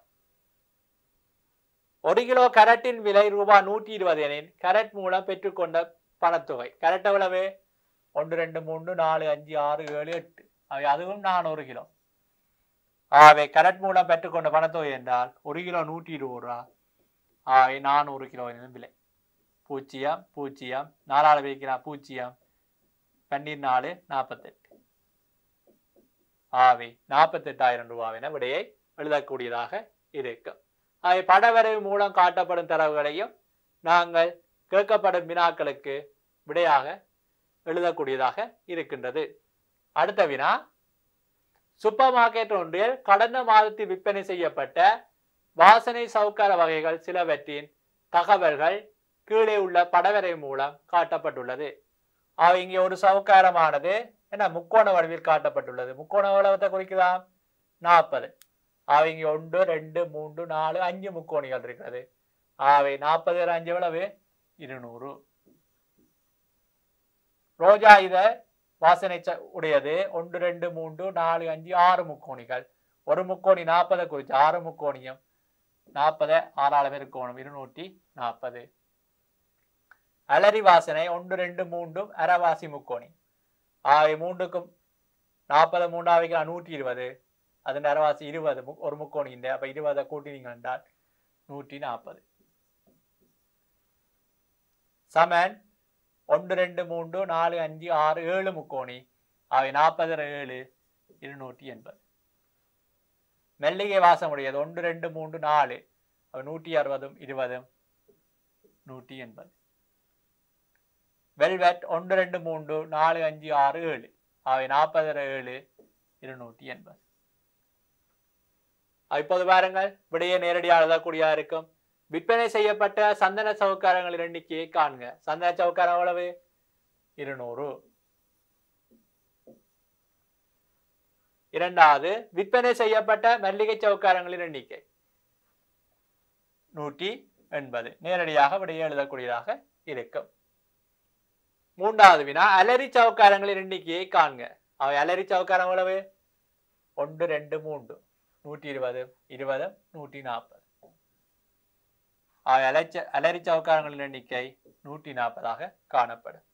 1 கிலோ கரட்டின் விலை ரூபாய் 120 எனில் கரட் மூலம் பெற்றுக்கொண்ட பணத்தொகை கரட் எவ்வளவு? 1 2 3 4 5 6 7 8. அவை அதுவும் 400 கிலோ. ஆகவே கரட் மூலம் பெற்றுக்கொண்ட பணத்தொகை என்றால் 1 கிலோ 120 ரூபா. ஆகவே 400 கிலோ எனும் விலை. பூச்சியம் 4 வைக்கலாம். பூச்சியம் 12 48. ஆகவே 48,000 ரூபாய் விடையை எழுதக்கூடியதாக இருக்கும். படவரைவு மூலம் காட்டப்படும் தரவுகளையும் நாங்கள் கேட்கப்படும் வினாக்களுக்கு விடையாக எழுதக்கூடியதாக இருக்கின்றது. அடுத்த வினா, சூப்பர் மார்க்கெட் ஒன்றில் கடந்த மாதத்தில் விற்பனை செய்யப்பட்ட வாசனை சவுக்கார வகைகள் சிலவற்றின் தகவல்கள் கீழே உள்ள படவரைவு மூலம் காட்டப்பட்டுள்ளது. இங்கே ஒரு சவுக்காரமானது என்ன முக்கோண வடிவில் காட்டப்பட்டுள்ளது. முக்கோண வடிவத்தை குறிக்கலாம் 40. இங்க 1 2 3 4 5 முக்கோணிகள் இருக்கிறது. 40 5 எவ்வளவு? 200. ரோஜா இத வாசனை உடையது 1 2 3 4 5 6 முக்கோணிகள். ஒரு முக்கோணி 40 குறிச்சு 6 முக்கோணியும் 40 6 பெருக்கோணம் 240. அலரி வாசனை 1 2 3 அரைவாசி முக்கோணி. ஆகவே 3க்கும் 40 3 120. அதன் அரைவாசி 20 ஒரு முக்கோணி இந்த அப்ப 20 கூட்டினீங்க என்றால் 140. சமன் 1 2 3 4 5 6 7 முக்கோணி. ஆகவே 40 7 280. மெல்லிகை வாசம் உடையது 1 2 3 4 160 20 180. வெல்வெட் 1 2 3 4 5 6 7 அவை 40 7 280. இப்போது பாருங்கள் விடையை நேரடியாக எழுதக்கூடியதா இருக்கும். விற்பனை செய்யப்பட்ட சந்தன சவுக்காரங்களின் எண்ணிக்கையை காண்க. சந்தன சவுக்காரம் எவ்வளவு? 200. இரண்டாவது விற்பனை செய்யப்பட்ட மல்லிகை சவுக்காரங்களின் எண்ணிக்கை 180. நேரடியாக விடையை எழுதக்கூடியதாக இருக்கும். மூன்றாவது வினா அலரி சவுக்காரங்களின் எண்ணிக்கையை காண்க. அவை அலரி சவுக்காரம் எவ்வளவு? 1 2 3 120 20 140. அலரி சவுக்காரங்களின் எண்ணிக்கை 140 காணப்படும்.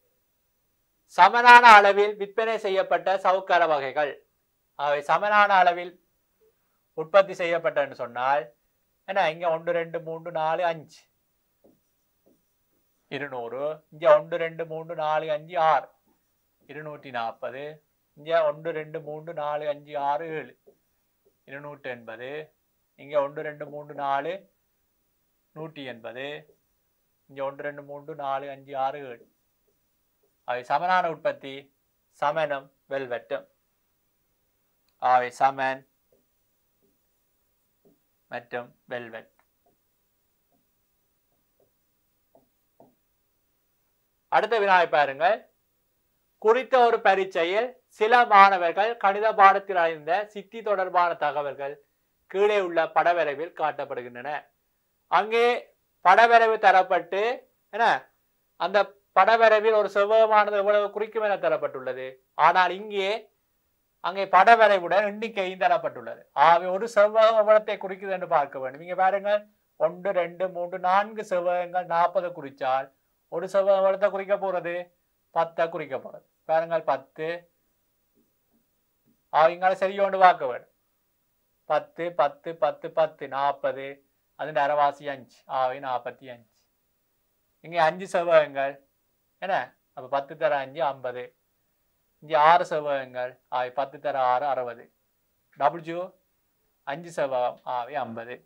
சமனான அளவில் விற்பனை செய்யப்பட்ட சவுக்கார வகைகள். அவை சமனான அளவில் உற்பத்தி செய்யப்பட்ட சொன்னால் என்ன? இங்க 1 2 3 4 5 200. இங்க 1 2 3 4 5 6 240. இங்க 1 2 3 4 5 6 7 280. இங்க 1 2 3 4 180. இங்க 1 2 3 4 5 6 7. அவை சமனான உற்பத்தி சமனம் வெல்வெட்டும். அவை சமன் மற்றும் வெல்வெட். அடுத்த வினாவை பாருங்கள். குறித்த ஒரு பரீட்சையில் சில மாணவர்கள் கணித பாடத்தில் அறிந்த சித்தி தொடர்பான தகவல்கள் கீழே உள்ள படவரைவில் காட்டப்படுகின்றன. அங்கே படவரைவு தரப்பட்டு என்ன அந்த படவரைவில் ஒரு செவ்வகமானது எவ்வளவு குறிக்கும் என தரப்பட்டுள்ளது. ஆனால் இங்கே அங்கே படவரைவுடன் எண்ணிக்கையும் தரப்பட்டுள்ளது. ஆகவே ஒரு செவ்வகம் எவ்வளத்தை குறிக்குது என்று பார்க்க வேண்டும். இங்க பாருங்கள் 1 2 3 4 செவ்வகங்கள் 40 குறிச்சால் ஒரு செவ்வகம் எவ்வளத்தை குறிக்க போறது? 10 குறிக்க போறது. பாருங்கள் 10. இங்கால சரியோண்டு பார்க்க வேண்டும். 10 10 10 10 40. அதன் அரைவாசி 5 ஆகவே 45. இங்கே 5 செவ்வகங்கள் என்ன? அப்ப 10 தர 5 50. இங்கே 6 செவ்வகங்கள் ஆகவே 10 தர 6 60. W 5 செவ்வகம் ஆகவே 50.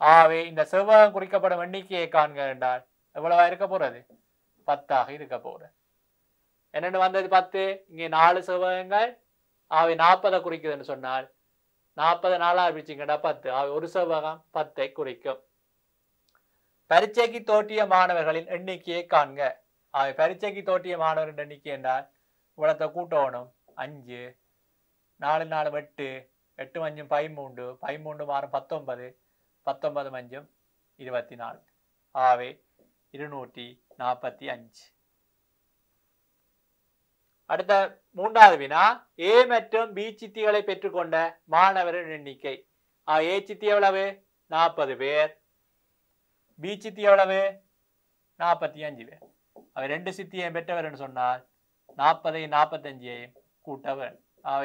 ஆகவே இந்த செவ்வகம் குறிக்கப்படும் எண்ணிக்கையை காண்க என்றால் எவ்வளவா இருக்க போறது? 10 இருக்க போறது. என்னென்னு வந்தது 10. இங்கே 4 செவ்வகங்கள் ஆகவே 40 குறிக்குதுன்னு சொன்னால் 40 4 பிரிச்சிங்கடா 10. ஆகவே ஒரு செவ்வகம் 10 குறிக்கும். பரீட்சைக்கு தோற்றிய மாணவர்களின் எண்ணிக்கையை காண்க. ஆகவே பரீட்சைக்கு தோற்றிய மாணவர்களின் எண்ணிக்கை என்றால் இவ்வளத்தை கூட்டணும். 5 4 4 8 8 5 13 13 மாறும் 19 19 5 24. ஆகவே 245. அடுத்த மூன்றாவது வினா ஏ மற்றும் பி சித்திகளை பெற்றுக்கொண்ட மாணவரின் எண்ணிக்கை. ஏ சித்தி எவ்வளவு? 40 பேர். பி சித்தி எவ்வளவு? 45 பேர். அவை 2 சித்தியையும் பெற்றவர் என்று சொன்னால் 40 45 கூட்டவர்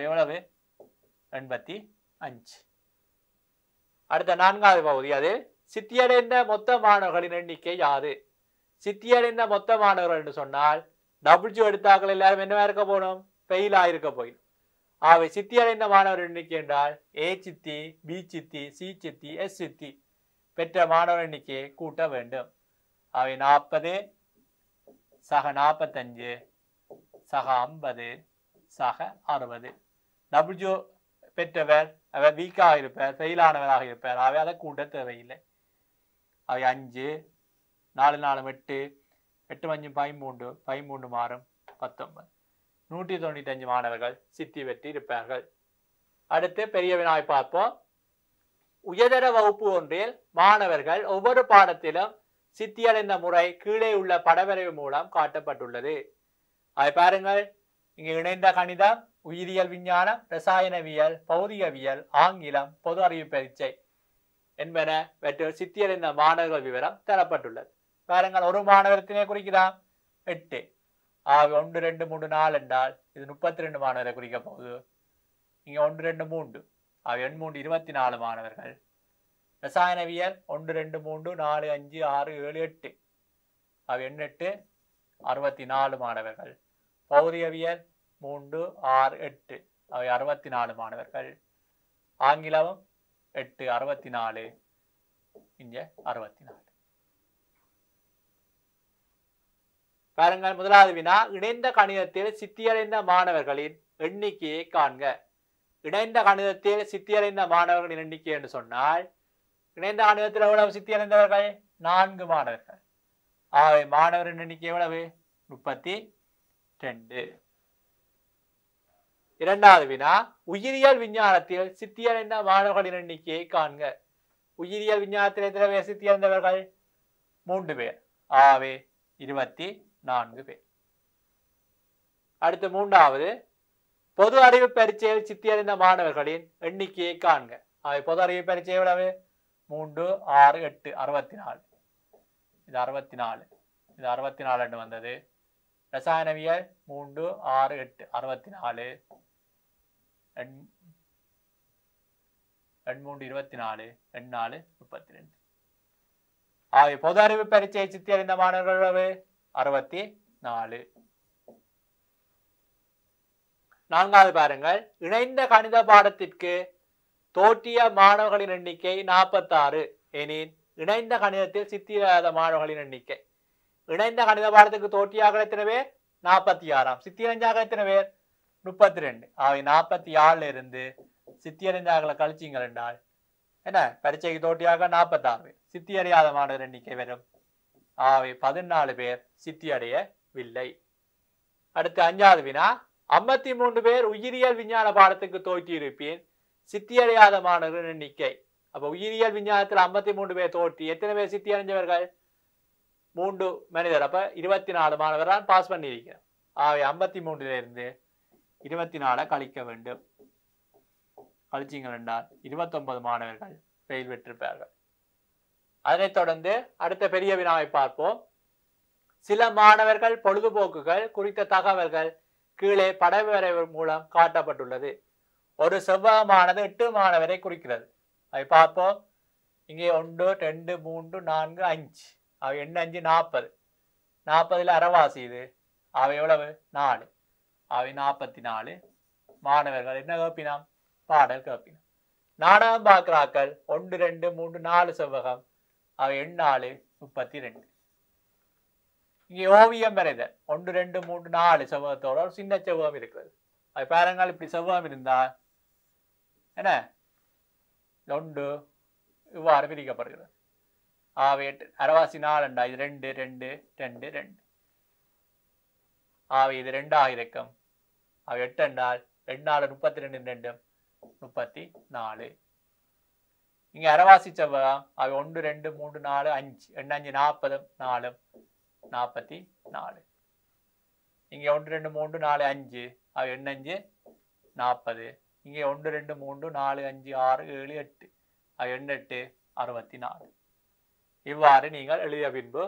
எவ்வளவு? 85. அடுத்த நான்காவது பகுதி அது சித்தியடைந்த மொத்த மாணவர்களின் எண்ணிக்கை யாது? சித்தியடைந்த மொத்த மாணவர்கள் என்று சொன்னால் W எடுத்தாக்கள் எல்லாரும் என்னவா இருக்க போகணும்? ஃபெயில் ஆயிருக்க போயிடும். அவை சித்தியடைந்த மாணவர் எண்ணிக்கை என்றால் ஏ சித்தி பி சித்தி சி சித்தி எஸ் சித்தி பெற்ற மாணவர் எண்ணிக்கையை கூட்ட வேண்டும். அவை 40 சக 45 சக 50 சக 60. W பெற்றவர் அவர் வீக்காக இருப்பார், ஃபெயிலானவராக இருப்பார். அவை அதை கூட்ட தேவையில்லை. அவை 5 4 4 8 8 5 13 13 மாறும் 19. 195 மாணவர்கள் சித்தி பெற்று இருப்பார்கள். அடுத்து பெரிய வினாவை பார்ப்போம். உயர்தர வகுப்பு ஒன்றில் மாணவர்கள் ஒவ்வொரு பாடத்திலும் சித்தியடைந்த முறை கீழே உள்ள படவரைவு மூலம் காட்டப்பட்டுள்ளது. அதை பாருங்கள். இங்கே இணைந்த கணிதம், உயிரியல் விஞ்ஞானம், ரசாயனவியல், பௌதிகவியல், ஆங்கிலம், பொது அறிவு பரீட்சை என்பன வெற்றில் சித்தியடைந்த மாணவர்கள் விவரம் தரப்பட்டுள்ளது. பாருங்கள், ஒரு மாணவரத்தினை குறிக்கிறான் 8. 1 2 3 4 என்றால் இது 32 மாணவரை குறிக்க போகுது. இங்க 1 2 3 எண் 3 24 மாணவர்கள். ரசாயனவியல் 1 2 3 4 5 6 7 8 எண் 8 64 மாணவர்கள். பௌதிகவியல் 3 6 8 64 மாணவர்கள். ஆங்கிலமும் 8 64 இங்க 64. பாருங்கள், முதலாவது வினா, இணைந்த கணிதத்தில் சித்தியடைந்த மாணவர்களின் எண்ணிக்கையை காண்க. இணைந்த கணிதத்தில் சித்தியடைந்த மாணவர்களின் எண்ணிக்கை என்று சொன்னால், இணைந்த கணிதத்தில் எவ்வளவு சித்தியடைந்தவர்கள்? 4 மாணவர்கள். ஆகவே மாணவரின் எண்ணிக்கை எவ்வளவு? 32. இரண்டாவது வினா, உயிரியல் விஞ்ஞானத்தில் சித்தியடைந்த மாணவர்களின் எண்ணிக்கையை காண்க. உயிரியல் விஞ்ஞானத்தில் எத்தனை பேர் சித்தியடைந்தவர்கள்? 3 பேர். ஆகவே 24 பேர். அடுத்து மூன்றாவது, பொது அறிவு பரீட்சையில் சித்தியடைந்த மாணவர்களின் எண்ணிக்கையை காண்க. பொது அறிவு பரீட்சை எவ்வளவு? 3 6 8 64. இது 64. இது 64 வந்தது. ரசாயனவியல் 3 6 8 64. எண் 3 24 எண் 4 32. ஆகிய பொது அறிவு பரீட்சையை சித்தியடைந்த மாணவர்கள் எவ்வளவு? 64. நான்காவது பாருங்கள், இணைந்த கணித பாடத்திற்கு தோற்றிய மாணவர்களின் எண்ணிக்கை 46 எனில் இணைந்த கணிதத்தில் சித்தியடையாத மாணவர்களின் எண்ணிக்கை. இணைந்த கணித பாடத்துக்கு தோற்றியாக எத்தனை பேர்? 46. சித்தியடைஞ்சாக எத்தனை பேர்? 32. ஆகவே 44 இருந்து சித்தியடைஞ்சாக கழிச்சிங்கள் என்றால் என்ன? பரீட்சைக்கு தோற்றியாக 46 பேர். சித்தியடையாத மாணவர் எண்ணிக்கை வரும். ஆகவே 14 பேர் சித்தியடையவில்லை. அடுத்து அஞ்சாவது வினா, 53 பேர் உயிரியல் விஞ்ஞான பாடத்துக்கு தோற்றியிருப்பேன். சித்தியடையாத மாணவர்கள் எண்ணிக்கை. அப்ப உயிரியல் விஞ்ஞானத்தில் 53 பேர் தோற்றி எத்தனை பேர் சித்தியடைஞ்சவர்கள்? 3 மனிதர். அப்ப 24 மாணவர்கள் பாஸ் பண்ணியிருக்கிறார். ஆகவே 53 இருந்து 24 கழிக்க வேண்டும். கழிச்சிங்கள் என்றால் 29 மாணவர்கள் பெயில் பெற்றிருப்பார்கள். அதனைத் தொடர்ந்து அடுத்த பெரிய வினாவை பார்ப்போம். சில மாணவர்கள் பொழுதுபோக்குகள் குறித்த தகவல்கள் கீழே படவரைவு மூலம் காட்டப்பட்டுள்ளது. ஒரு செவ்வகமானது 8 மாணவரை குறிக்கிறது. அதை பார்ப்போம். இங்கே 1 2 3 4 5 அவை எண் 5 40. 40 அரைவாசி இது. அவை எவ்வளவு? 4. அவை 44 மாணவர்கள் என்ன கேட்பினாம்? பாடல் கேட்பினாம். நாடகம் பார்க்கிறார்கள் 1 2 3 4 செவ்வகம். அவை எண் 4 32. இங்கே ஓவியம் வரைதல் 1 2 3 4 செவ்வகத்தோட ஒரு சின்ன செவ்வகம் இருக்கிறது. அது பாருங்கள், இப்படி செவ்வகம் இருந்தா என்ன? 1 இவ்வாறு பிரிக்கப்படுகிறது. ஆகவே அரைவாசி 4 இது 2 2 2 2. ஆகவே இது 2 இருக்கும். அவை 8 என்றால் 2 4 32 2 34. இங்கே அரைவாசி செவ்வகம் அவை 1 2 3 4 5 எண் 5 40 4 44. இங்கே 1 2 3 4 5 அவை எண் 5 40. இங்கே 1 2 3 4 5 6 7 8 அவை எண் 8 64. இவ்வாறு நீங்கள் எழுதிய பின்பு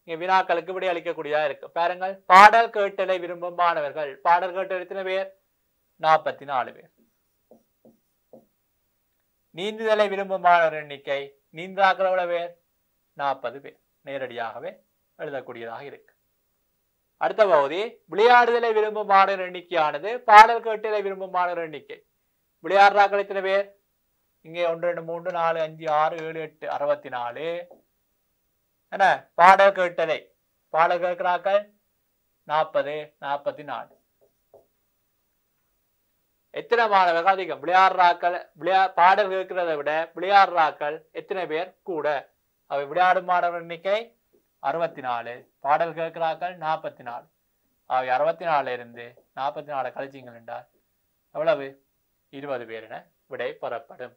இங்கே வினாக்களுக்கு விடை அளிக்கக்கூடியதாக இருக்கு. பாருங்கள், பாடல் கேட்டலை விரும்பும் மாணவர்கள். பாடல் கேட்டல் எத்தனை பேர்? 44 பேர். நீந்துதலை விரும்பும் மாணவர் எண்ணிக்கை நீந்தாக்கள் எவ்வளவு பேர்? 40 பேர். நேரடியாகவே எழுதக்கூடியதாக இருக்கு. அடுத்த பகுதி, விளையாடுதலை விரும்பும் மாணவர் எண்ணிக்கையானது பாடல் கேட்டலை விரும்பும் மாணவர் எண்ணிக்கை. விளையாடுறாக்கள் எத்தனை பேர்? இங்கே 1 2 3 4 5 6 7 8 64. என்ன? பாடல் கேட்டலை பாடல் கேட்கிறாக்கள் 40 44. எத்தனை மாணவர்கள் அதிகம்? விளையாடுறாக்கள் பாடல் கேட்கிறதை விட விளையாடுறாக்கள் எத்தனை பேர் கூட? அவை விளையாடும் மாணவர் எண்ணிக்கை 64, பாடல் கேட்கிறாக்கள் 44. அவை 64 இருந்து 44 கழிச்சிங்கள் என்றால் எவ்வளவு? 20 பேர் என விடை பெறப்படும்.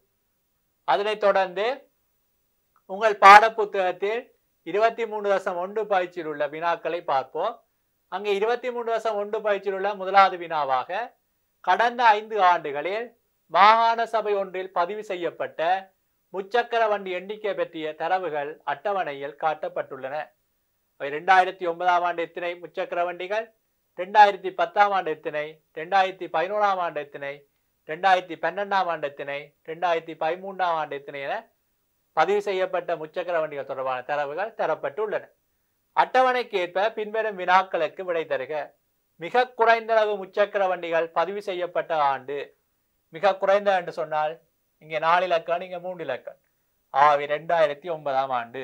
அதனைத் தொடர்ந்து உங்கள் பாட புத்தகத்தில் 23.1 பயிற்சியில் உள்ள வினாக்களை பார்ப்போம். அங்கே 23.1 பயிற்சியில் உள்ள முதலாவது வினாவாக கடந்த 5 ஆண்டுகளில் மாகாண சபை ஒன்றில் பதிவு செய்யப்பட்ட முச்சக்கர வண்டி எண்ணிக்கை பற்றிய தரவுகள் அட்டவணையில் காட்டப்பட்டுள்ளன. 2009ஆம் ஆண்டு எத்தனை முச்சக்கர வண்டிகள், 2010ஆம் ஆண்டு எத்தனை, 2011ஆம் ஆண்டு எத்தனை, 2012ஆம் ஆண்டு எத்தனை, 2013ஆம் ஆண்டு எத்தனை என பதிவு செய்யப்பட்ட முச்சக்கர வண்டிகள் தொடர்பான தரவுகள் தரப்பட்டுள்ளன. அட்டவணைக்கு ஏற்ப பின்வரும் வினாக்களுக்கு விடை தருக. மிக குறைந்த அளவு முச்சக்கர வண்டிகள் பதிவு செய்யப்பட்ட ஆண்டு. மிக குறைந்த என்று சொன்னால் இங்கே 4 இலக்கம், இங்க 3 இலக்கம். 2009ஆம் ஆண்டு.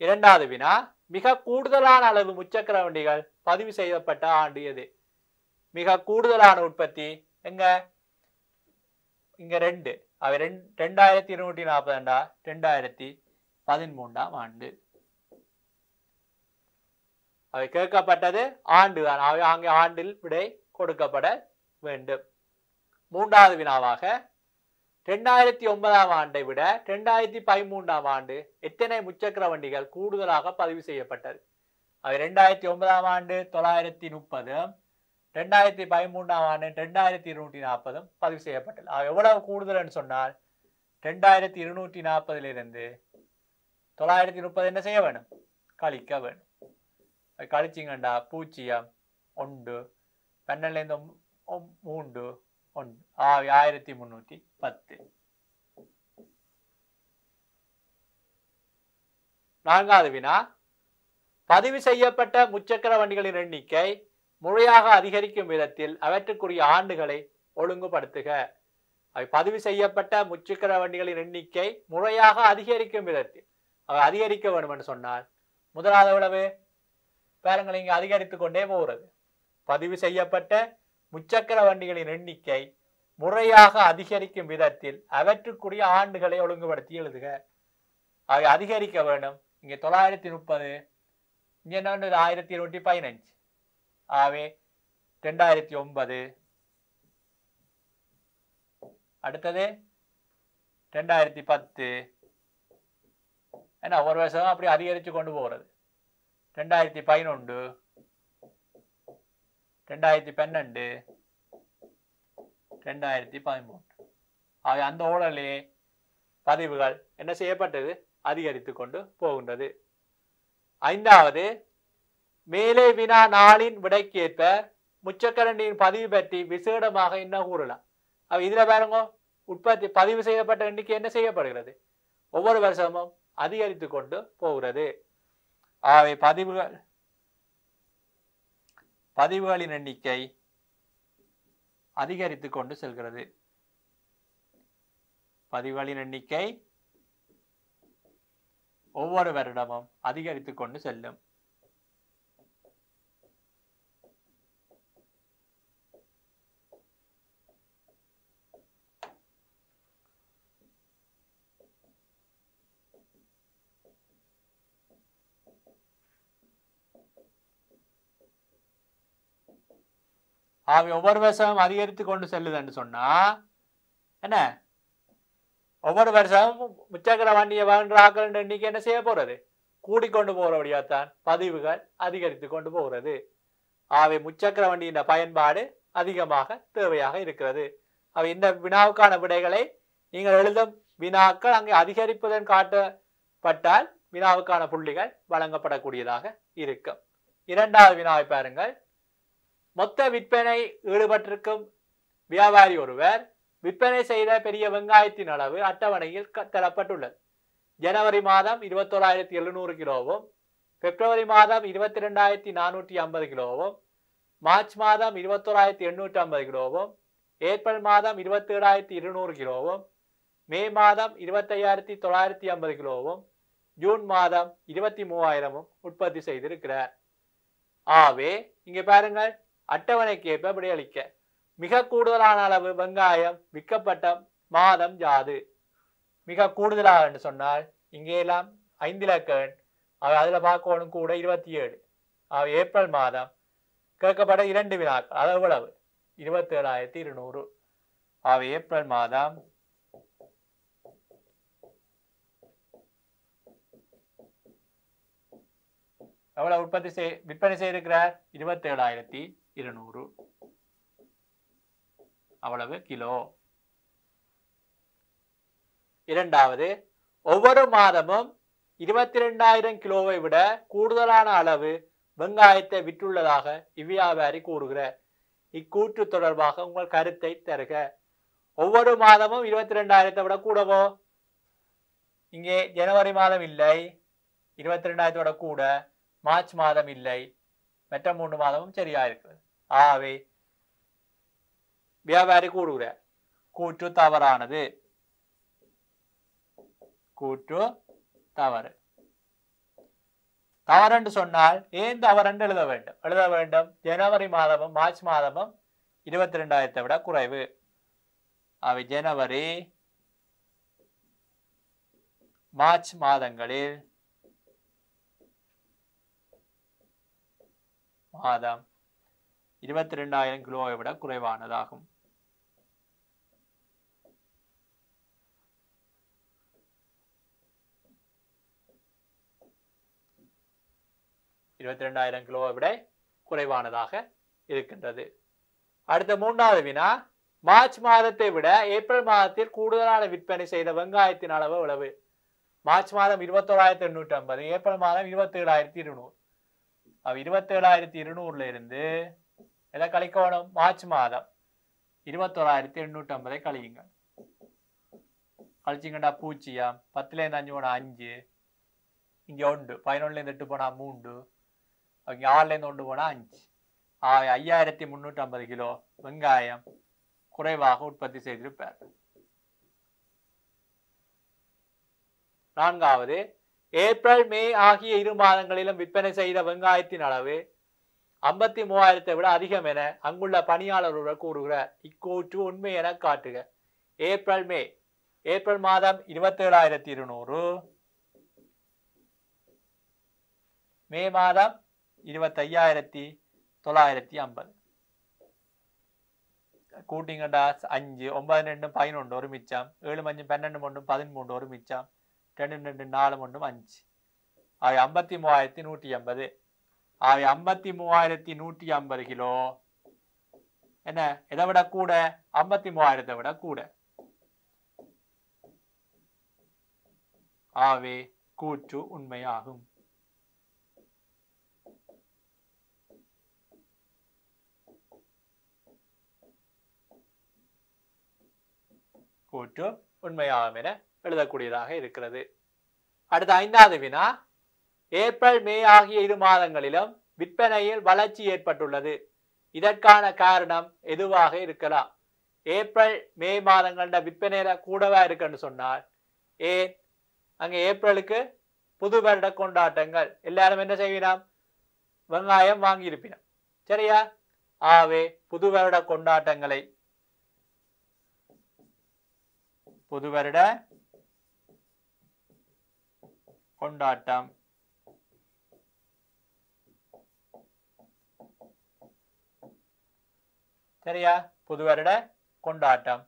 இரண்டாவது வினா, மிக கூடுதலான அளவு முச்சக்கர வண்டிகள் பதிவு செய்யப்பட்ட ஆண்டு எது? மிக கூடுதலான உற்பத்தி எங்க? இங்க 2. அவை 2240 2013ஆம் ஆண்டு. அவை கேட்கப்பட்டது ஆண்டு தான். அவை அங்கே ஆண்டில் விடை கொடுக்கப்பட வேண்டும். மூன்றாவது வினாவாக 2009ஆம் ஆண்டை விட 2013ஆம் ஆண்டு எத்தனை முச்சக்கர வண்டிகள் கூடுதலாக பதிவு செய்யப்பட்டது? அவை 2009ஆம் ஆண்டு 930, 2013ஆம் ஆண்டு 2240 பதிவு செய்யப்பட்டது. எவ்வளவு கூடுதல் சொன்னால் 2240 930 என்ன செய்ய வேணும்? கழிக்க வேணும். கழிச்சிங்கண்டா 0 1 12 3 1 1310. நான்காவது வினா, பதிவு செய்யப்பட்ட முச்சக்கர வண்டிகளின் எண்ணிக்கை முறையாக அதிகரிக்கும் விதத்தில் அவற்றுக்குரிய ஆண்டுகளை ஒழுங்குபடுத்துக. அவை பதிவு செய்யப்பட்ட முச்சக்கர வண்டிகளின் எண்ணிக்கை முறையாக அதிகரிக்கும் விதத்தில் அவை அதிகரிக்க வேண்டும் என்று சொன்னால் முதலாவது எவ்வளவு? பாருங்கள், இங்கே அதிகரித்துக் கொண்டே போகிறது. பதிவு செய்யப்பட்ட முச்சக்கர வண்டிகளின் எண்ணிக்கை முறையாக அதிகரிக்கும் விதத்தில் அவற்றுக்குரிய ஆண்டுகளை ஒழுங்குபடுத்தி எழுதுக. அவை அதிகரிக்க வேண்டும். இங்கே 930, இங்கே என்ன 1215, ஆகவே 2009, அடுத்தது 2010. ஏன்னா ஒரு வருஷம் அப்படி அதிகரித்து கொண்டு போகிறது. 2011, 2012, 2013. ஆகவே அந்த ஓடலே பதிவுகள் என்ன செய்யப்பட்டது? அதிகரித்து கொண்டு போகின்றது. ஐந்தாவது, மேலே வினா 4இன் விடைக்கேற்ப முச்சக்கரண்டியின் பதிவு பற்றி விசேடமாக என்ன கூறலாம்? இதுல பாருங்க, உற்பத்தி பதிவு செய்யப்பட்ட எண்ணிக்கை என்ன செய்யப்படுகிறது? ஒவ்வொரு வருஷமும் அதிகரித்து கொண்டு போகிறது. ஆகவே பதிவுகளின் எண்ணிக்கை அதிகரித்து கொண்டு செல்கிறது. பதிவுகளின் எண்ணிக்கை ஒவ்வொரு வருடமும் அதிகரித்து கொண்டு செல்லும். ஆகவே ஒவ்வொரு வருஷமும் அதிகரித்து கொண்டு செல்லுதுன்னு சொன்னா என்ன, ஒவ்வொரு வருஷமும் முச்சக்கர வண்டியை வாங்குற ஆக்கள் எண்ணிக்கை என்ன செய்ய போறது? கூடிக்கொண்டு போறபடியாத்தான் பதிவுகள் அதிகரித்து கொண்டு போகிறது. ஆகவே முச்சக்கர வண்டியின் பயன்பாடு அதிகமாக தேவையாக இருக்கிறது. அவை இந்த வினாவுக்கான விடைகளை நீங்கள் எழுதும் வினாக்கள் அங்கே அதிகரிப்புடன் காட்டப்பட்டால் வினாவுக்கான புள்ளிகள் வழங்கப்படக்கூடியதாக இருக்கும். இரண்டாவது வினாவை பாருங்கள். மொத்த விற்பனை ஈடுபட்டிருக்கும் வியாபாரி ஒருவர் விற்பனை செய்த பெரிய வெங்காயத்தின் அளவு அட்டவணையில் தரப்பட்டுள்ளது. ஜனவரி மாதம் 21,700 கிலோவும், பிப்ரவரி மாதம் 22,450 கிலோவும், மார்ச் மாதம் 21,850 கிலோவும், ஏப்ரல் மாதம் 27,200 கிலோவும், மே மாதம் 25,950 கிலோவும், ஜூன் மாதம் 23,000 உற்பத்தி செய்திருக்கிறார். ஆகவே இங்கே பாருங்கள், அட்டவணைக்கு ஏற்ப விடையளிக்க மிக கூடுதலான அளவு வெங்காயம் விற்கப்பட்ட மாதம் யாது? மிக கூடுதலாக என்று சொன்னால் இங்கே எல்லாம் 5 இலக்கம், அதுல பார்க்கணும் கூட 27. ஏப்ரல் மாதம் கேட்கப்பட்ட 2 வினாக்கள், அது எவ்வளவு? 27,200. ஏப்ரல் மாதம் எவ்வளவு விற்பனை செய்திருக்கிறார்? 27,200 அவ்வளவு கிலோ. இரண்டாவது, ஒவ்வொரு மாதமும் 22,000 கிலோவை விட கூடுதலான அளவு வெங்காயத்தை விற்றுள்ளதாக இவ்வியாபாரி கூறுகிறார். இக்கூற்று தொடர்பாக உங்கள் கருத்தை தருக. ஒவ்வொரு மாதமும் 22,000 விட கூடவோ? இங்கே ஜனவரி மாதம் இல்லை, 22,000 விட கூட. மார்ச் மாதம் இல்லை, மற்ற 3 மாதமும் சரியா இருக்கிறது. ஆகவே வியாபாரி கூறுகிறார் கூற்று தவறானது. கூற்று தவறு. தவறு சொன்னால் ஏன் தவறு எழுத வேண்டும். ஜனவரி மாதமும் மார்ச் மாதமும் 22,000 விட குறைவு. அவை ஜனவரி மார்ச் மாதங்களில் மாதம் 22,000 கிலோவை விட குறைவானதாகும். கிலோவை விட குறைவானதாக இருக்கின்றது. அடுத்த மூன்றாவது வினா, மார்ச் மாதத்தை விட ஏப்ரல் மாதத்தில் கூடுதலான விற்பனை செய்த வெங்காயத்தின் அளவு எவ்வளவு? மார்ச் மாதம் 21,850, ஏப்ரல் மாதம் 27,200. 27,200 இருந்து எதை கழிக்கணும்? மார்ச் மாதம் 21,850 கழியுங்க. கழிச்சிங்கடா 0, 10 5 போனா 5, இங்க 1, 11 8 போனா 3, இங்க 6 1 போனா 5. 5,350 கிலோ வெங்காயம் குறைவாக உற்பத்தி செய்திருப்பார். நான்காவது, ஏப்ரல் மே ஆகிய 2 மாதங்களிலும் விற்பனை செய்த வெங்காயத்தின் அளவு 53,000 விட அதிகம் என அங்குள்ள பணியாளர்கள் கூறுகிறார். இக்கூற்று உண்மை என காட்டுக. ஏப்ரல் மே, ஏப்ரல் மாதம் 27,200, மே மாதம் 25,950. கூட்டிங்கடா 5, 9 2 11 ஒரு மிச்சம், 7 5 12 1 13 ஒரு மிச்சம், 2 2 4 1 5. 53,150. 53,150 கிலோ என்ன எதை விட கூட? 53,000 விட கூட. ஆகவே கூற்று உண்மையாகும். கூற்று உண்மையாகும் என எழுதக்கூடியதாக இருக்கிறது. அடுத்த ஐந்தாவது வினா, ஏப்ரல் மே ஆகிய 2 மாதங்களிலும் விற்பனையில் வளர்ச்சி ஏற்பட்டுள்ளது. இதற்கான காரணம் எதுவாக இருக்கலாம்? ஏப்ரல் மே மாதங்கள விற்பனையில கூடவா இருக்குன்னு சொன்னால் ஏன்? அங்க ஏப்ரலுக்கு புது வருட கொண்டாட்டங்கள், எல்லாரும் என்ன செய்யணும்? வெங்காயம் வாங்கி இருப்பினோம், சரியா? ஆகவே புது வருட கொண்டாட்டங்களை, புது வருட கொண்டாட்டம் சரியா? புது வருட கொண்டாட்டம்.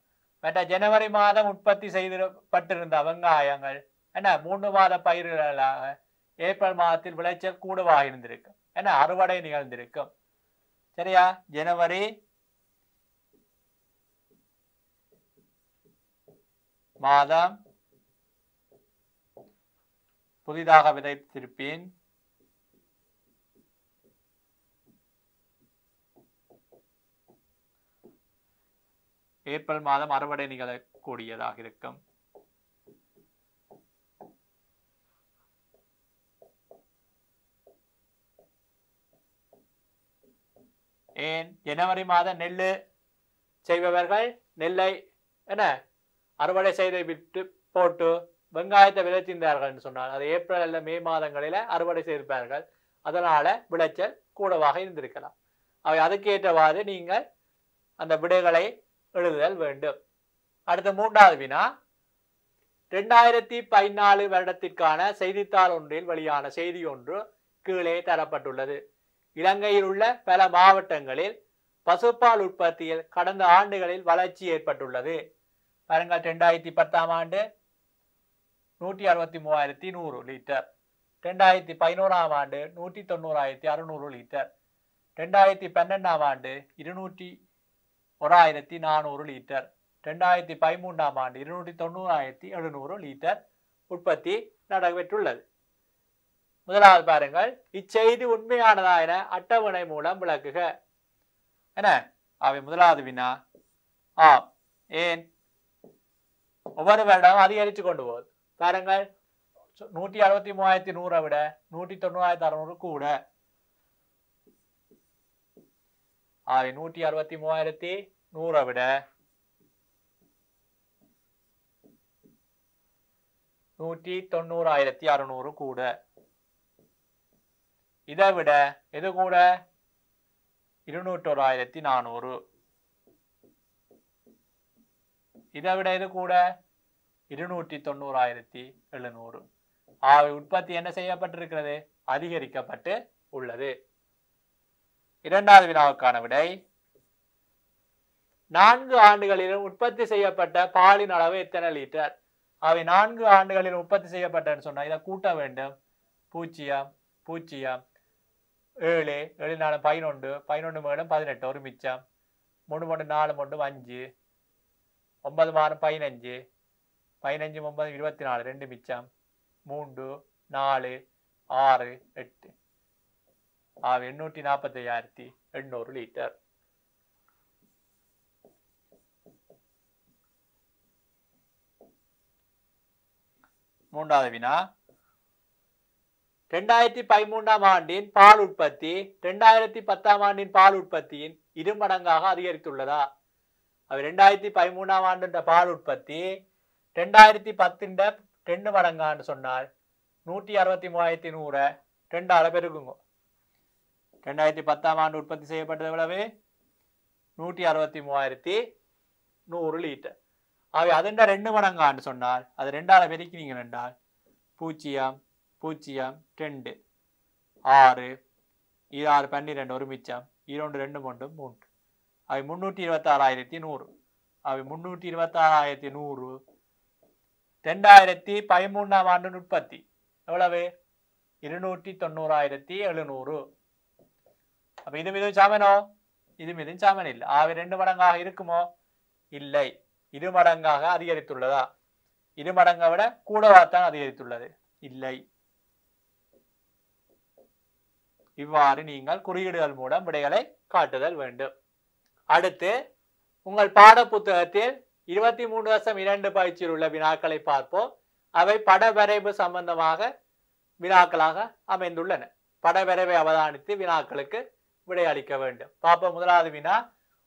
மற்ற ஜனவரி மாதம் உற்பத்தி செய்யப்பட்டிருந்த வெங்காயங்கள் என்ன 3 மாத பயிர்களாக ஏப்ரல் மாதத்தில் விளைச்சல் கூடவாக இருந்திருக்கும், என்ன அறுவடை நிகழ்ந்திருக்கும், சரியா? ஜனவரி மாதம் புதிதாக விதைத்திருப்பேன், ஏப்ரல் மாதம் அறுவடை நிகழக்கூடியதாக இருக்கும். ஏன்? ஜனவரி மாதம் நெல்லு செய்பவர்கள் நெல்லை என்ன அறுவடை செய்து விட்டு போட்டு வெங்காயத்தை விளைச்சிருந்தார்கள் சொன்னால் அது ஏப்ரல் அல்ல மே மாதங்களில அறுவடை செய்திருப்பார்கள். அதனால விளைச்சல் கூடவாக இருந்திருக்கலாம். அவை அதுக்கேற்றவாறு நீங்கள் அந்த விடைகளை எழுதுதல் வேண்டும். அடுத்த மூன்றாவது வினா, 2014 வருடத்திற்கான செய்தித்தாள் ஒன்றில் வெளியான செய்தி ஒன்று கீழே தரப்பட்டுள்ளது. இலங்கையில் உள்ள பல மாவட்டங்களில் பசுப்பால் உற்பத்தியில் கடந்த ஆண்டுகளில் வளர்ச்சி ஏற்பட்டுள்ளது. பாருங்கள், 2010 ஆண்டு 163,100 லிட்டர், 2011ஆம் ஆண்டு 190,600 லிட்டர், 2012ஆம் ஆண்டு 201,400 லிட்டர், 2013ஆம் ஆண்டு 290,700 லிட்டர் உற்பத்தி நடைபெற்றுள்ளது. முதலாவது பாருங்கள், இச்செய்தி உண்மையானதா என அட்டவணை மூலம் விளக்குக. என்ன அவை முதலாவது வினா ஆம். ஏன்? ஒவ்வொரு வருடம் அதிகரித்து கொண்டு போகுது. பாருங்கள், 163,100 விட 190,600 கூட. ஆக 163,100 விட 190,600 கூட. இதை விட எது கூட? 201,400. இதை விட எது கூட? 290,700. ஆக உற்பத்தி என்ன செய்யப்பட்டிருக்கிறது? அதிகரிக்கப்பட்டு உள்ளது. இரண்டாவது வினாவுக்கான விடை, 4 ஆண்டுகளிலும் உற்பத்தி செய்யப்பட்ட பாலின் அளவு எத்தனை லிட்டர்? அவை 4 ஆண்டுகளில் உற்பத்தி செய்யப்பட்டன்னு சொன்னா இதை கூட்ட வேண்டும். 0 0 7 7 4 11 11 மேலும் 18 ஒரு மிச்சம் 3 3 4 3 5 9 6 15 15 9 24 2 மிச்சம் 3 4 6 8 845,800 லிட்டர். மூன்றாவது வினா, 2013ஆம் ஆண்டின் பால் உற்பத்தி 2010ஆம் ஆண்டின் பால் உற்பத்தியின் 2 மடங்காக அதிகரித்துள்ளதா? 2013ஆம் ஆண்டு பால் உற்பத்தி 2010 2 மடங்கான்னு சொன்னால் 163,100 2ஆல பெருக்குங்க. 2010ஆம் ஆண்டு உற்பத்தி செய்யப்பட்டது எவ்வளவு? 163,100 லிட்டர். அவை அதன் 2 மடங்கான்னு சொன்னால் அது 2ஆல பெருக்கினீங்க என்றால் 0 0 2 6 6 12 ஒரு மிச்சம் 2 2 3 3 அவை 326,100. அவை 326,100 2013ஆம் ஆண்டு உற்பத்தி எவ்வளவு? 290,700. அப்ப இது சமனோ? இது சமன் இல்லை. அவை 2 மடங்காக இருக்குமோ? இல்லை. 2 மடங்காக அதிகரித்துள்ளதா? 2 மடங்கை விட கூடவாத்தான் அதிகரித்துள்ளது? இல்லை. இவ்வாறு நீங்கள் குறியீடுகள் மூலம் விடைகளை காட்டுதல் வேண்டும். அடுத்து உங்கள் பாட புத்தகத்தில் 23.2 பயிற்சியில் உள்ள வினாக்களை பார்ப்போம். அவை படவரைவு சம்பந்தமாக வினாக்களாக அமைந்துள்ளன. படவரைவை அவதானித்து வினாக்களுக்கு விடையளிக்க வேண்டும். பார்ப்போம். முதலாவது வினா,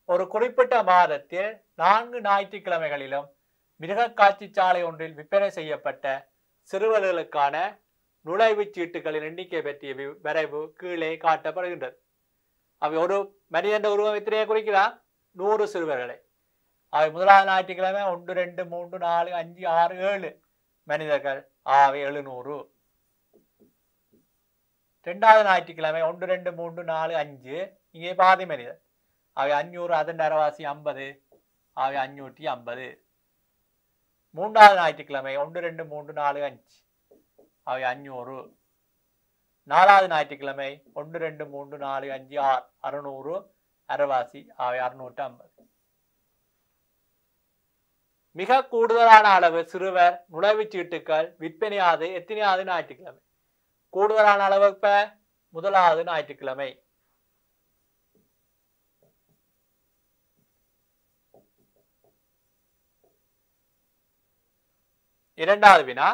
ஒரு குறிப்பிட்ட மாதத்தில் 4 ஞாயிற்றுக்கிழமைகளிலும் மிருகக்காட்சி சாலை ஒன்றில் விற்பனை செய்யப்பட்ட சிறுவர்களுக்கான நுழைவுச் சீட்டுகளின் எண்ணிக்கை பற்றிய வரைவு கீழே காட்டப்படுகின்றது. அவை ஒரு மனிதன் உருவம் எத்தனையை குறிக்கிறார்? 100 சிறுவர்களை. அவை முதலாவது ஞாயிற்றுக்கிழமை 1 2 3 4 5 6 7 மனிதர்கள். அவை 700. இரண்டாவது ஞாயிற்றுக்கிழமை 1 2 3 4 5 இங்கே பாதி மனிதர். அவை 500 அதன் அரைவாசி 50. அவை 550. மூன்றாவது ஞாயிற்றுக்கிழமை 1 2 3 4 5 அவை 500. நாலாவது ஞாயிற்றுக்கிழமை 1 2 3 4 5 6 600 அரைவாசி அவை 650. மிக கூடுதலான அளவு சிறுவர் நுழைவுச் சீட்டுகள் விற்பனையாது எத்தனையாவது ஞாயிற்றுக்கிழமை? கூடுதலான அளவு இப்ப முதலாவது ஞாயிற்றுக்கிழமை. இரண்டாவது வினா,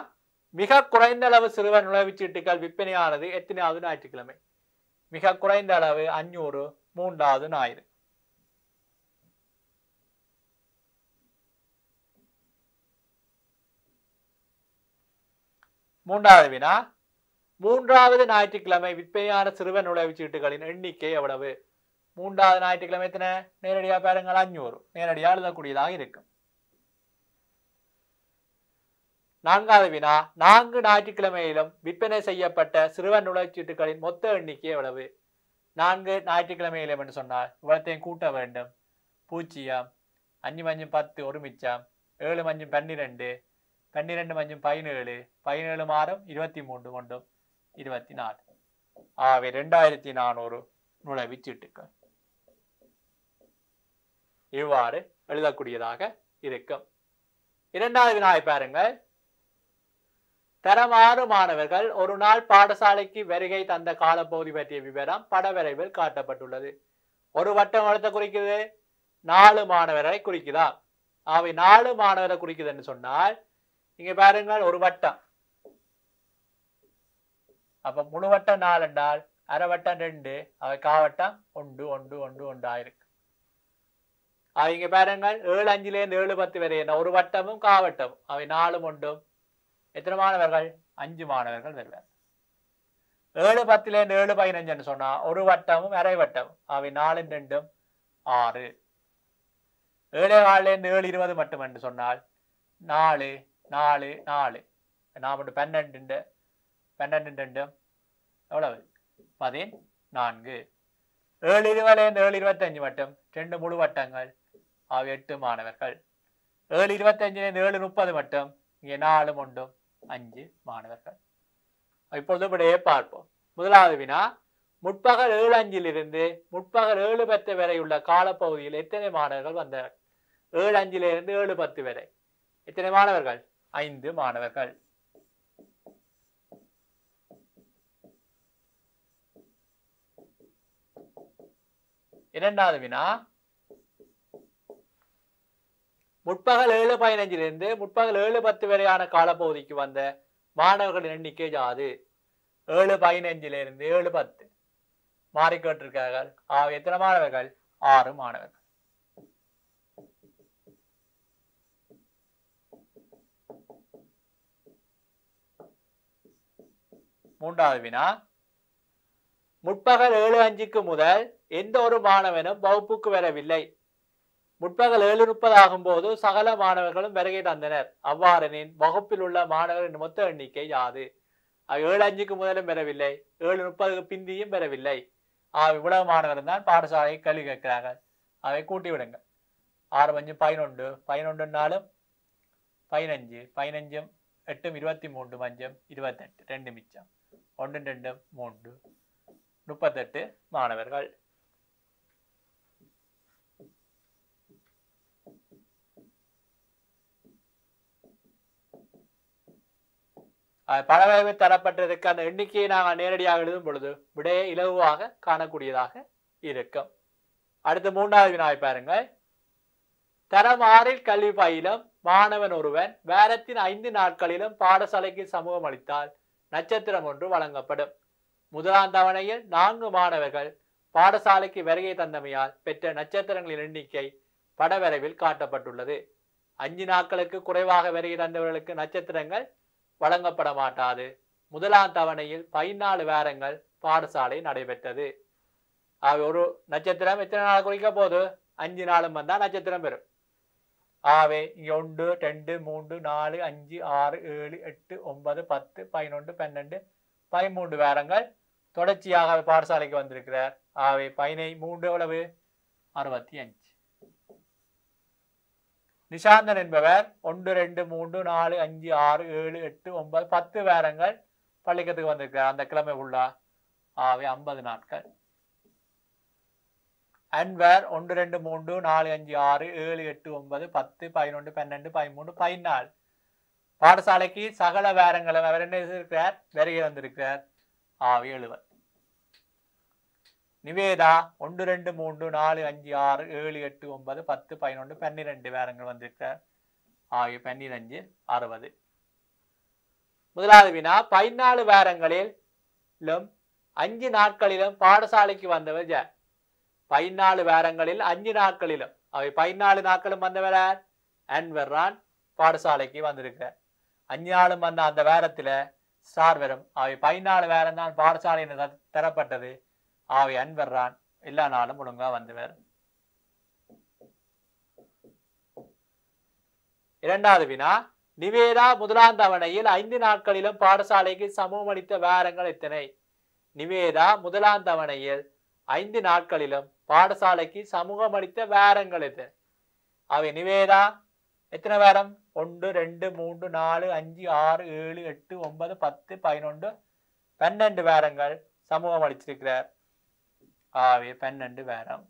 மிக குறைந்த அளவு சிறுவர் நுழைவுச் சீட்டுகள் விற்பனையானது எத்தனையாவது ஞாயிற்றுக்கிழமை? மிக குறைந்த அளவு 500 மூன்றாவது ஞாயிறு. மூன்றாவது வினா, மூன்றாவது ஞாயிற்றுக்கிழமை விற்பனையான சிறுவர் நுழைவுச் சீட்டுகளின் எண்ணிக்கை எவ்வளவு? மூன்றாவது ஞாயிற்றுக்கிழமை எத்தனை? நேரடியாக பாருங்கள் 500 நேரடியாக எழுதக்கூடியதாக இருக்கும். நான்காவது வினா, 4 ஞாயிற்றுக்கிழமையிலும் விற்பனை செய்யப்பட்ட சிறுவர் நுழைவுச் சீட்டுகளின் மொத்த எண்ணிக்கை எவ்வளவு? 4 ஞாயிற்றுக்கிழமையிலும் என்று சொன்னால் இவ்வளத்தையும் கூட்ட வேண்டும். 0 5 5 10 ஒரு மிச்சம் 7 5 12 12 5 17 17 மாறும் 23 கொண்டும் 24. ஆகவே 2400 நுழைவுச்சீட்டுகள் இவ்வாறு எழுதக்கூடியதாக இருக்கும். இரண்டாவது வினாவை பாருங்கள். தரம் 6 மாணவர்கள் ஒரு நாள் பாடசாலைக்கு வருகை தந்த காலப்பகுதி பற்றிய விவரம் படவரைவில் காட்டப்பட்டுள்ளது. ஒரு வட்டம் எழுத்த குறிக்குது, 4 மாணவரை குறிக்குதா? அவை 4 மாணவரை குறிக்குதுன்னு சொன்னால் இங்க பாருங்கள், ஒரு வட்டம். அப்ப முழு வட்டம் 4 என்றால் அரை வட்டம் 2, அவை காவட்டம் 1 1 1 1 ஆயிருக்கு. இங்க பாருங்கள், 7 5 7 10 வரை என்ன ஒரு வட்டமும் காவட்டமும், அவை 4 1 எத்தனை மாணவர்கள்? 5 மாணவர்கள் வருவார். 7 10 7 15 சொன்னா ஒரு வட்டமும் அரை வட்டமும், அவை 4 2 6. 7 4 7 20 மட்டும் என்று சொன்னால் 4 4 4 நாம் 12 12 எவ்வளவு? 14. 7 20 7 25 மட்டும் 2 முழு வட்டங்கள், அவை 8 மாணவர்கள். 7 25 7 30 மட்டும் இங்கே 4 1 5 மாணவர்கள். இப்பொழுது விடையை பார்ப்போம். முதலாவது வினா, முற்பகல் 7 5 முற்பகல் 7 10 வரை உள்ள காலப்பகுதியில் எத்தனை மாணவர்கள் வந்தனர்? 7 5 7 10 வரை எத்தனை மாணவர்கள்? 5 மாணவர்கள். இரண்டாவது வினா, முற்பகல் 7 15 முற்பகல் 7 10 வரையான காலப்பகுதிக்கு வந்த மாணவர்களின் எண்ணிக்கை யாது? 7 15 7 10 மாறி கேட்டிருக்கார்கள். எத்தனை மாணவர்கள்? 6 மாணவர்கள். மூன்றாவது வினா, முற்பகல் 7 5 முதல் எந்த ஒரு மாணவனும் வகுப்புக்கு வரவில்லை. முற்பகல் 7:30 ஆகும் போது சகல மாணவர்களும் வருகை தந்தனர். அவ்வாறெனின் வகுப்பில் உள்ள மாணவர்களின் மொத்த எண்ணிக்கை யாது? 7 5 முதலும் பெறவில்லை, 7:30 பிந்தியும் பெறவில்லை. இவ்வளவு மாணவர்கள் தான் பாடசாலையை கல்வி கேட்கிறார்கள். அவை கூட்டி விடுங்க. 6 5 11 11 4 15 15 8 23 5 28 2 மிச்சம் 1 2 3 38 மாணவர்கள். பலவகை தரப்பட்டதற்கு அந்த எண்ணிக்கையை நாங்கள் நேரடியாக எழுதும் பொழுது விடையை இலகுவாக காணக்கூடியதாக இருக்கும். அடுத்து மூன்றாவது வினாவை பாருங்கள். தரம் 6 கல்வி பயிலும் மாணவன் ஒருவன் வாரத்தின் 5 நாட்களிலும் பாடசாலைக்கு சமூகம் அளித்தால் நட்சத்திரம் ஒன்று வழங்கப்படும். முதலாம் தவணையில் 4 மாணவர்கள் பாடசாலைக்கு வருகை தந்தமையால் பெற்ற நட்சத்திரங்களின் எண்ணிக்கை படவரைவில் காட்டப்பட்டுள்ளது. 5 நாட்களுக்கு குறைவாக வருகை தந்தவர்களுக்கு நட்சத்திரங்கள் வழங்கப்பட மாட்டாது. முதலாம் தவணையில் 14 வாரங்கள் பாடசாலை நடைபெற்றது. ஒரு நட்சத்திரம் எத்தனை நாள் குறிக்க போது? 5 நாளும் வந்தா நட்சத்திரம் பெறும். ஆகவே இங்க 1 2 3 4 5 6 7 8 9 10 11 12 13 வாரங்கள் தொடர்ச்சியாக பாடசாலைக்கு வந்திருக்கிறார். ஆகவே 13 எவ்வளவு? 65. நிஷாந்தன் என்பவர் 1 2 3 4 5 6 7 8 9 10 வாரங்கள் பள்ளிக்கத்துக்கு வந்திருக்கிறார் அந்த கிழமை உள்ளா. ஆகவே 50 நாட்கள். அன்வர் 1 2 3 4 5 6 7 8 9 10 11 12 13 14 பாடசாலைக்கு சகல வாரங்களும் அவர் என்ன இருக்கிறார்? வருகை வந்திருக்கிறார். ஆகவே 70. நிவேதா 1 2 3 4 5 6 7 8 9 10 11 12 வாரங்கள் வந்திருக்கிறார். ஆகிய 15 60. முதலாவது வினா, 14 வாரங்களிலும் 5 நாட்களிலும் பாடசாலைக்கு வந்தவர் யார்? 14 வாரங்களில் 5 நாட்களிலும் அவை 14 நாட்களும் வந்தவர் யார்? அன்வர்ரான் பாடசாலைக்கு வந்திருக்கிறார். 5 நாளும் வந்த அந்த வாரத்துல ஸ்டார் வரும். அவை 14 வாரம் தான் பாடசாலையில் தரப்பட்டது. ஆவை அன்வர்ரான் எல்லா நாளும் ஒழுங்கா வந்தவர். இரண்டாவது வினா, நிவேதா முதலாம் தவணையில் 5 நாட்களிலும் பாடசாலைக்கு சமூகம் அளித்த வாரங்கள் எத்தனை? நிவேதா முதலாம் தவணையில் 5 நாட்களிலும் பாடசாலைக்கு சமூகம் அளித்த வாரங்கள் எத்தனை? அவை நிவேதா எத்தனை வாரம்? 1 2 3 4 5 6 7 8 9 10 11 12 வாரங்கள் சமூகம் அளிச்சிருக்கிறார். ஆகவே 12 வாரம்.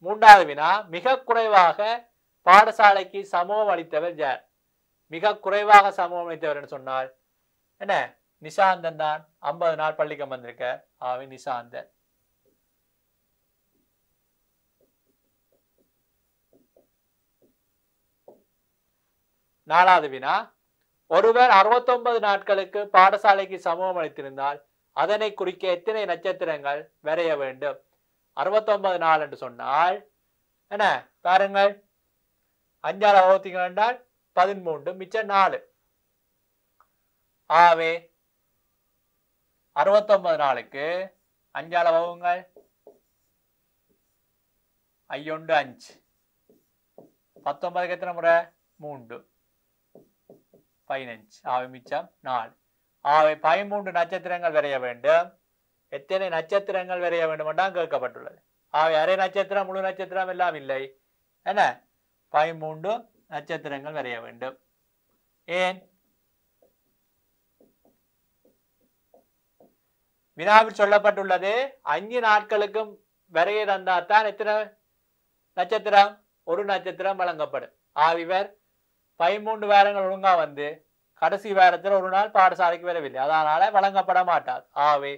மூன்றாவது வினா, மிக குறைவாக பாடசாலைக்கு சமூகம் அளித்தவர் யார்? மிக குறைவாக சமூகம் அளித்தவர் சொன்னால் என்ன? நிசாந்தன் தான். 50 நாள் பள்ளிக்கு வந்திருக்க. ஆகவே நிசாந்தன். நாலாவது வினா, ஒருவர் 69 நாட்களுக்கு பாடசாலைக்கு சமூகம் அளித்திருந்தால் அதனை குறிக்க எத்தனை நட்சத்திரங்கள் வரைய வேண்டும்? 69 நாள் என்று சொன்னால் என்ன பாருங்கள், 5ஆல் வகுத்தீர்கள் என்றால் 13, மிச்சம் 4. ஆகவே 69 நாளுக்கு 5ஆல் வகுங்கள். 5 5, 19க்கு எத்தனை முறை? 3, 15. ஆகவே மிச்சம் 4. ஆகவே 13 நட்சத்திரங்கள் வரைய வேண்டும். எத்தனை நட்சத்திரங்கள் வரைய வேண்டும் என்றால் கேட்கப்பட்டுள்ளது. ஆகவே அரை நட்சத்திரம் முழு நட்சத்திரம் எல்லாம் இல்லை. என்ன? 13 நட்சத்திரங்கள் வரைய வேண்டும். ஏன்? வினாவில் சொல்லப்பட்டுள்ளது 5 நாட்களுக்கும் வரைய தந்தால்தான் எத்தனை நட்சத்திரம்? ஒரு நட்சத்திரம் வழங்கப்படும். ஆவிவர் 13 வாரங்கள் ஒழுங்கா வந்து கடைசி வாரத்தில் ஒரு நாள் பாடசாலைக்கு வரவில்லை, அதனால வழங்கப்பட மாட்டார். ஆகவே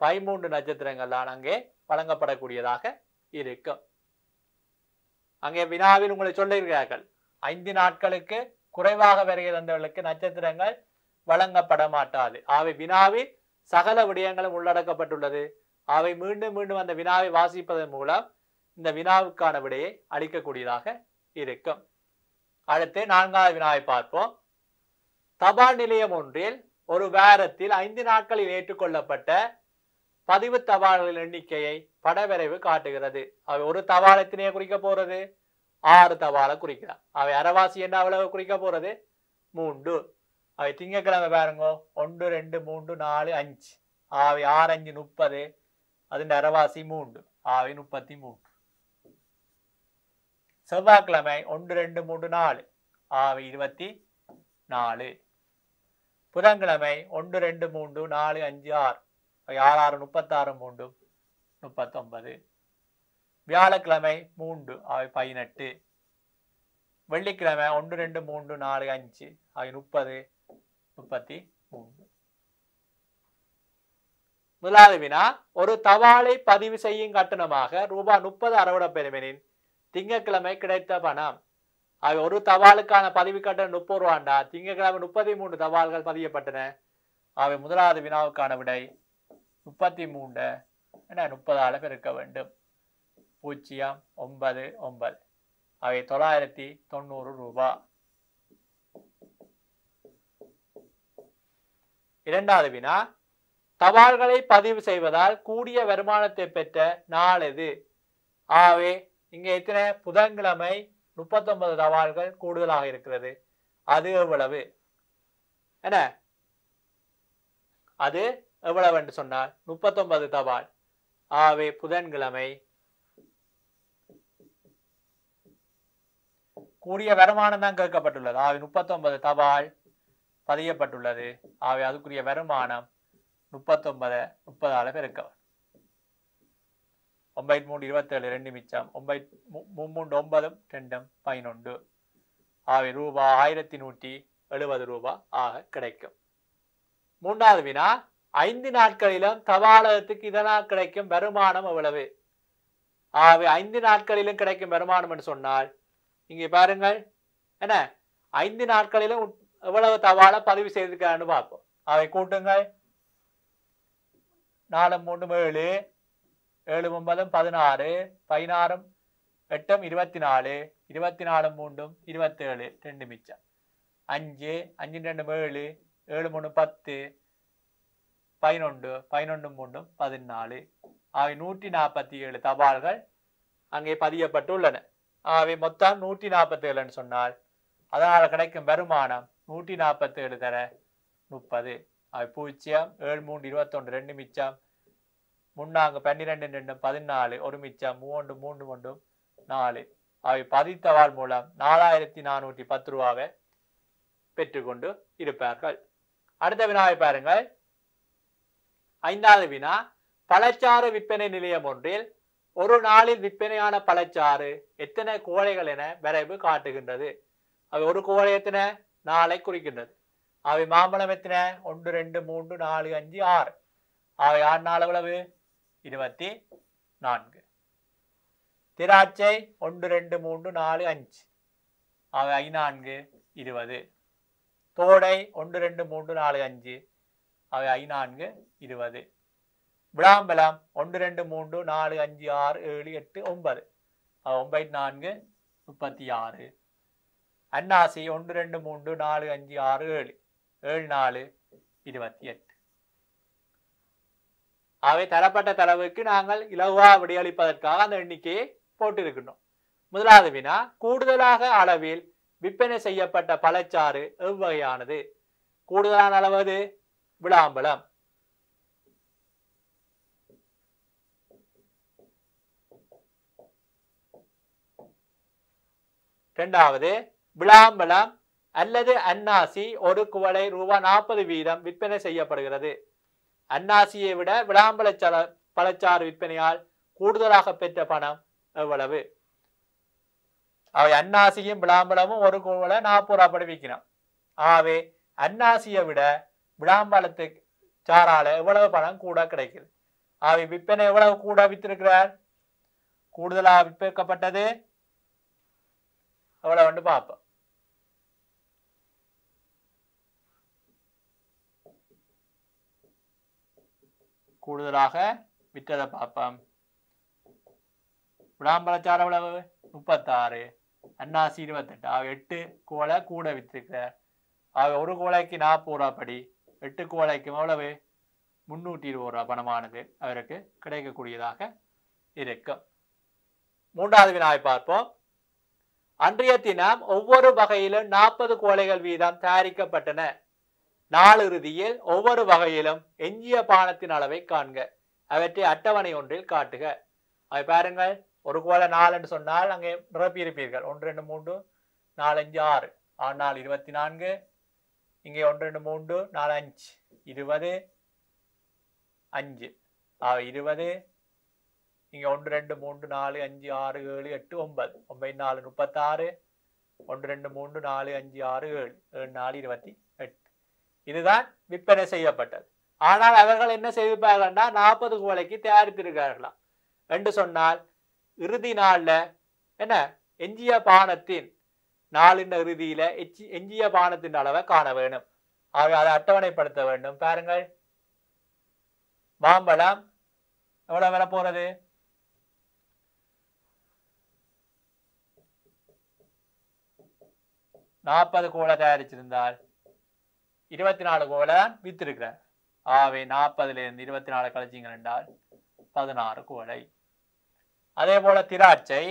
13 நட்சத்திரங்கள் தான் அங்கே வழங்கப்படக்கூடியதாக இருக்கும். அங்கே வினாவில் உங்களை சொல்லியிருக்கிறார்கள் 5 நாட்களுக்கு குறைவாக வரைய தந்தவர்களுக்கு நட்சத்திரங்கள் வழங்கப்பட மாட்டாது. ஆகவே வினாவில் சகல விடயங்களும் உள்ளடக்கப்பட்டுள்ளது. அவை மீண்டும் மீண்டும் அந்த வினாவை வாசிப்பதன் மூலம் இந்த வினாவுக்கான விடையை அளிக்கக்கூடியதாக இருக்கும். அடுத்து 4வது வினாவை பார்ப்போம். தபால் நிலையம் ஒன்றில் ஒரு வாரத்தில் 5 நாட்களில் ஏற்றுக்கொள்ளப்பட்ட பதிவு தபால்களின் எண்ணிக்கையை படவரைவு காட்டுகிறது. அவை ஒரு தபாலத்தினையே குறிக்க போறது 6 தபாலை குறிக்கிறார். அவை அரைவாசி என்ன அவ்வளவு குறிக்க போறது 3. அவை திங்கக்கிழமை பாருங்க 1 2 3 4 5. அவை 6 5 30. அதன் அரைவாசி 3. அவை 33. செவ்வாய்க்கிழமை 1 2 3 4. அவை 24. புதன்கிழமை 1 2 3 4 5 6. 6 6 36 3 39. வியாழக்கிழமை 3. அவை 18. வெள்ளிக்கிழமை 1 2 3 4 5. அவை 30 33. முதலாவது வினா, ஒரு தபாலை பதிவு செய்யும் கட்டணமாக ரூபாய் 30 அறவிடப்பெறுமெனின் திங்கட்கிழமை கிடைத்த பணம். அவை ஒரு தபாலுக்கான பதிவு கட்டணம் 30 ரூபாண்டா, திங்கட்கிழமை 33 தபால்கள் பதியப்பட்டன. அவை முதலாவது வினாவுக்கான விடை 33 என 30ஆல் பெருக்க வேண்டும். 099. அவை 990 ரூபாய். இரண்டாவது வினா, தபால்களை பதிவு செய்வதால் கூடிய வருமானத்தை பெற்ற நாள் எது? ஆகவே இங்கே எத்தனை? புதன்கிழமை 39 தபால்கள் கூடுதலாக இருக்கிறது. அது எவ்வளவு? என்ன அது எவ்வளவு என்று சொன்னால் 39 தபால். ஆகவே புதன்கிழமை கூடிய வருமானம் தான் கேட்கப்பட்டுள்ளது. ஆகவே 39 தபால் பதியப்பட்டுள்ளது. ஆகவே அதுக்குரிய வருமானம் 39 30ஆல பெருக்க. 9 3 27 2 மிச்சம் 9 3 9 2 11. ஆகவே ரூபாய் 1170 ரூபாய் ஆக கிடைக்கும். மூன்றாவது வினா, 5 நாட்களிலும் தபாலகத்துக்கு இதனால் கிடைக்கும் வருமானம் எவ்வளவு? ஆகவே 5 நாட்களிலும் கிடைக்கும் வருமானம் என்று சொன்னால் இங்கே பாருங்கள் என்ன 5 நாட்களிலும் எவ்வளவு தபாலை பதிவு செய்திருக்கான்னு பார்ப்போம். அவை கூட்டுங்கள். 4 3 7 7 9 16 16 8 24 24 3 27 2 மிச்சம் 5 5 2 7 7 3 10 11 11 3 14. அவை 147 தபால்கள் அங்கே பதியப்பட்டுள்ளன. அவை மொத்தம் 147 சொன்னால் அதனால் கிடைக்கும் வருமானம் 147 தர 30. அவை 0 7 3 21 2 மிச்சம் 3 12 2 14 1 மிச்சம் 3 3 3 4. அவை பதித்தவால் மூலம் 4410 ரூபாவை பெற்றுக்கொண்டு இருப்பார்கள். அடுத்த வினாவை பாருங்கள். 5வது வினா, பழச்சாறு விற்பனை நிலையம் ஒன்றில் ஒரு நாளில் விற்பனையான பழச்சாறு எத்தனை கோழைகள் என வரைவு காட்டுகின்றது. அவை ஒரு கோழை எத்தனை? 4 குறிக்கின்றது. அவை மாம்பழம் எத்தனை? 1 2 3 4 5 6. அவை 6 4 எவ்வளவு? 24. திராட்சை 1 2 3 4 5. அவை 4 20. தோடை 1 2 3 4 5. அவை 4 20. விளாம்பலம் 1 2 3 4 5 6 7 8 9. அவை 9 4 36. அன்னாசி 1 2 3 4 5 6 7. 7 4 28. அவை தரப்பட்ட தரவுக்கு நாங்கள் இலகுவா விடையளிப்பதற்காக அந்த எண்ணிக்கையை போட்டிருக்கின்றோம். முதலாவது வினா, கூடுதலாக அளவில் விற்பனை செய்யப்பட்ட பழச்சாறு எவ்வகையானது? கூடுதலான அளவு விளாம்பழம். இரண்டாவது, விளாம்பழம் அல்லது அன்னாசி ஒரு குவளை ரூபாய் 40 வீதம் விற்பனை செய்யப்படுகிறது. அன்னாசியை விட விளாம்பழ பழச்சாறு விற்பனையால் கூடுதலாக பெற்ற பணம் எவ்வளவு? அவை அன்னாசியும் விளாம்பழமும் ஒரு குவளை 40 ரூபாய் விற்கணும். ஆகவே அன்னாசியை விட விளாம்பழத்துக்கு சாரால எவ்வளவு பணம் கூட கிடைக்குது? ஆகவே விற்பனை எவ்வளவு கூட வித்திருக்கிறார்? கூடுதலாக விற்கப்பட்டது எவ்வளவு வந்து பார்ப்போம். கூடுதலாக விற்றதை பார்ப்போம். விளாம்பழச்சாறு எவ்வளவு? 36. அன்னாசி 28. ஆக 8 கோலை கூட வித்திருக்கிறார். ஆக ஒரு கோலைக்கு 40 ரூபாய் படி 8 கோலைக்கு எவ்வளவு? 320 ரூபாய் பணமானது அவருக்கு கிடைக்கக்கூடியதாக இருக்கும். மூன்றாவது வினாவை பார்ப்போம். அன்றைய தினம் ஒவ்வொரு வகையிலும் 40 கோலைகள் வீதம் தயாரிக்கப்பட்டன. நாள் இறுதியில் ஒவ்வொரு வகையிலும் எஞ்சிய பானத்தின் அளவை காண்க. அவற்றை அட்டவணை ஒன்றில் காட்டுக. அவை பாருங்கள். ஒரு கோலை 4 என்று சொன்னால் அங்கே நிரப்பி இருப்பீர்கள். 1 2 3 4 5 6. 6 4 24. இங்கே 1 2 3 4 5 20 5. 20. இங்கே 1 2 3 4 5 6 7 8 9. 9 4 36. 1 2 3 4 5 6 7. 7 4 28. இதுதான் விற்பனை செய்யப்பட்டது. ஆனால் அவர்கள் என்ன செய்திருப்பார்கள்? 40 கோலைக்கு தயாரித்திருக்கிறார்களாம் என்று சொன்னால் இறுதி நாள்ல என்ன எஞ்சிய பானத்தின் நாளின் இறுதியில எஞ்சிய பானத்தின் அளவை காண வேணும். ஆக அதை அட்டவணைப்படுத்த வேண்டும். பாருங்கள். மாம்பழம் எவ்வளவு வர போறது? 40 கோலை தயாரிச்சிருந்தால் 24 கோலை வித்திருக்கிறார். ஆகவே 40ல இருந்து 24 கழிச்சிங்க என்றால் 16 கோலை. அதே போல திராட்சை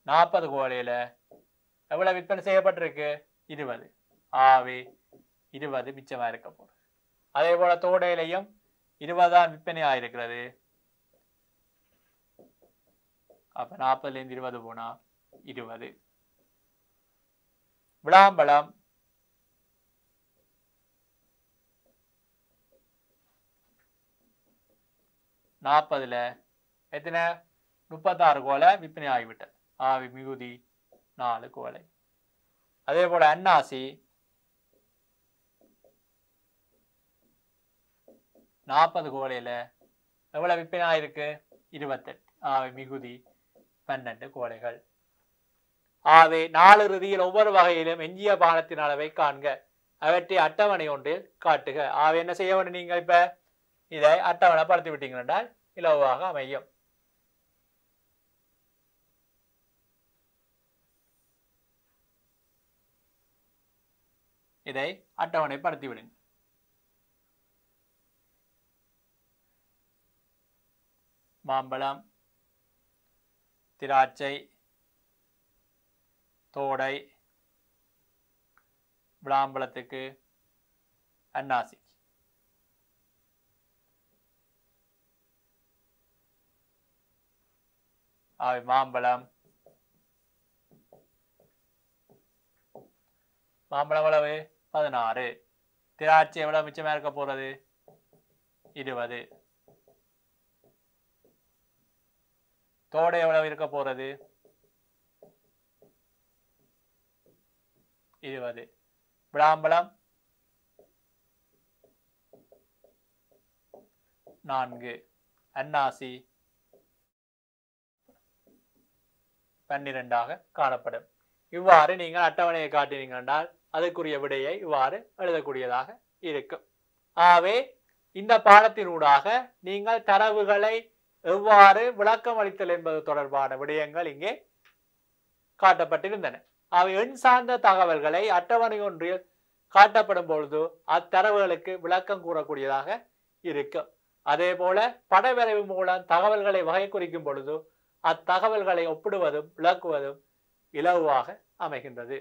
40 கோலையில எவ்வளவு விற்பனை செய்யப்பட்டிருக்கு? 20. ஆகவே 20 மிச்சமா இருக்க போகுது. அதே போல தோடையிலையும் 20 தான் விற்பனை ஆயிருக்கிறது. அப்ப 40ல இருந்து 20 போனா 20. விளாம்பழம் 40ல எத்தனை? 36 கோலை விற்பனை ஆகிவிட்டது. ஆவி மிகுதி 4 கோலை. அதே போல அன்னாசி 40 கோலையில எவ்வளவு விற்பனை ஆயிருக்கு? 28. ஆவி மிகுதி 12 கோலைகள். ஆகவே நாள் இறுதியில் ஒவ்வொரு வகையிலும் எஞ்சிய பானத்தின் அளவை காண்க. அவற்றை அட்டவணை ஒன்றில் காட்டுக. ஆகவே என்ன செய்ய வேண்டும்? நீங்கள் இப்ப இதை அட்டவணைப்படுத்தி விட்டீங்க என்றால் இலவாக அமையும். இதை அட்டவணைப்படுத்தி விடுங்க. மாம்பழம், திராட்சை, தோடை, விளாம்பழத்துக்கு, அன்னாசி. அவை மாம்பழம் எவ்வளவு 16. திராட்சை எவ்வளவு மிச்சமா இருக்க போறது 20. தோடை எவ்வளவு இருக்க போறது 20. விளாம்பழம் 4. அன்னாசி 12 காணப்படும். இவ்வாறு நீங்கள் அட்டவணையை காட்டினீங்க என்றால் அதற்குரிய விடையை இவ்வாறு எழுதக்கூடியதாக இருக்கும். ஆகவே இந்த பாடத்தினூடாக நீங்கள் தரவுகளை எவ்வாறு விளக்கம் அளித்தல் என்பது தொடர்பான விடயங்கள் இங்கே காட்டப்பட்டிருந்தன. அவை எண் சார்ந்த தகவல்களை அட்டவணை ஒன்றில் காட்டப்படும் பொழுது அத்தரவுகளுக்கு விளக்கம் கூறக்கூடியதாக இருக்கும். அதே போல படவரைவு மூலம் தகவல்களை வகை குறிக்கும் பொழுது அத்தகவல்களை ஒப்பிடுவதும் விளக்குவதும் இலகுவாக அமைகின்றது.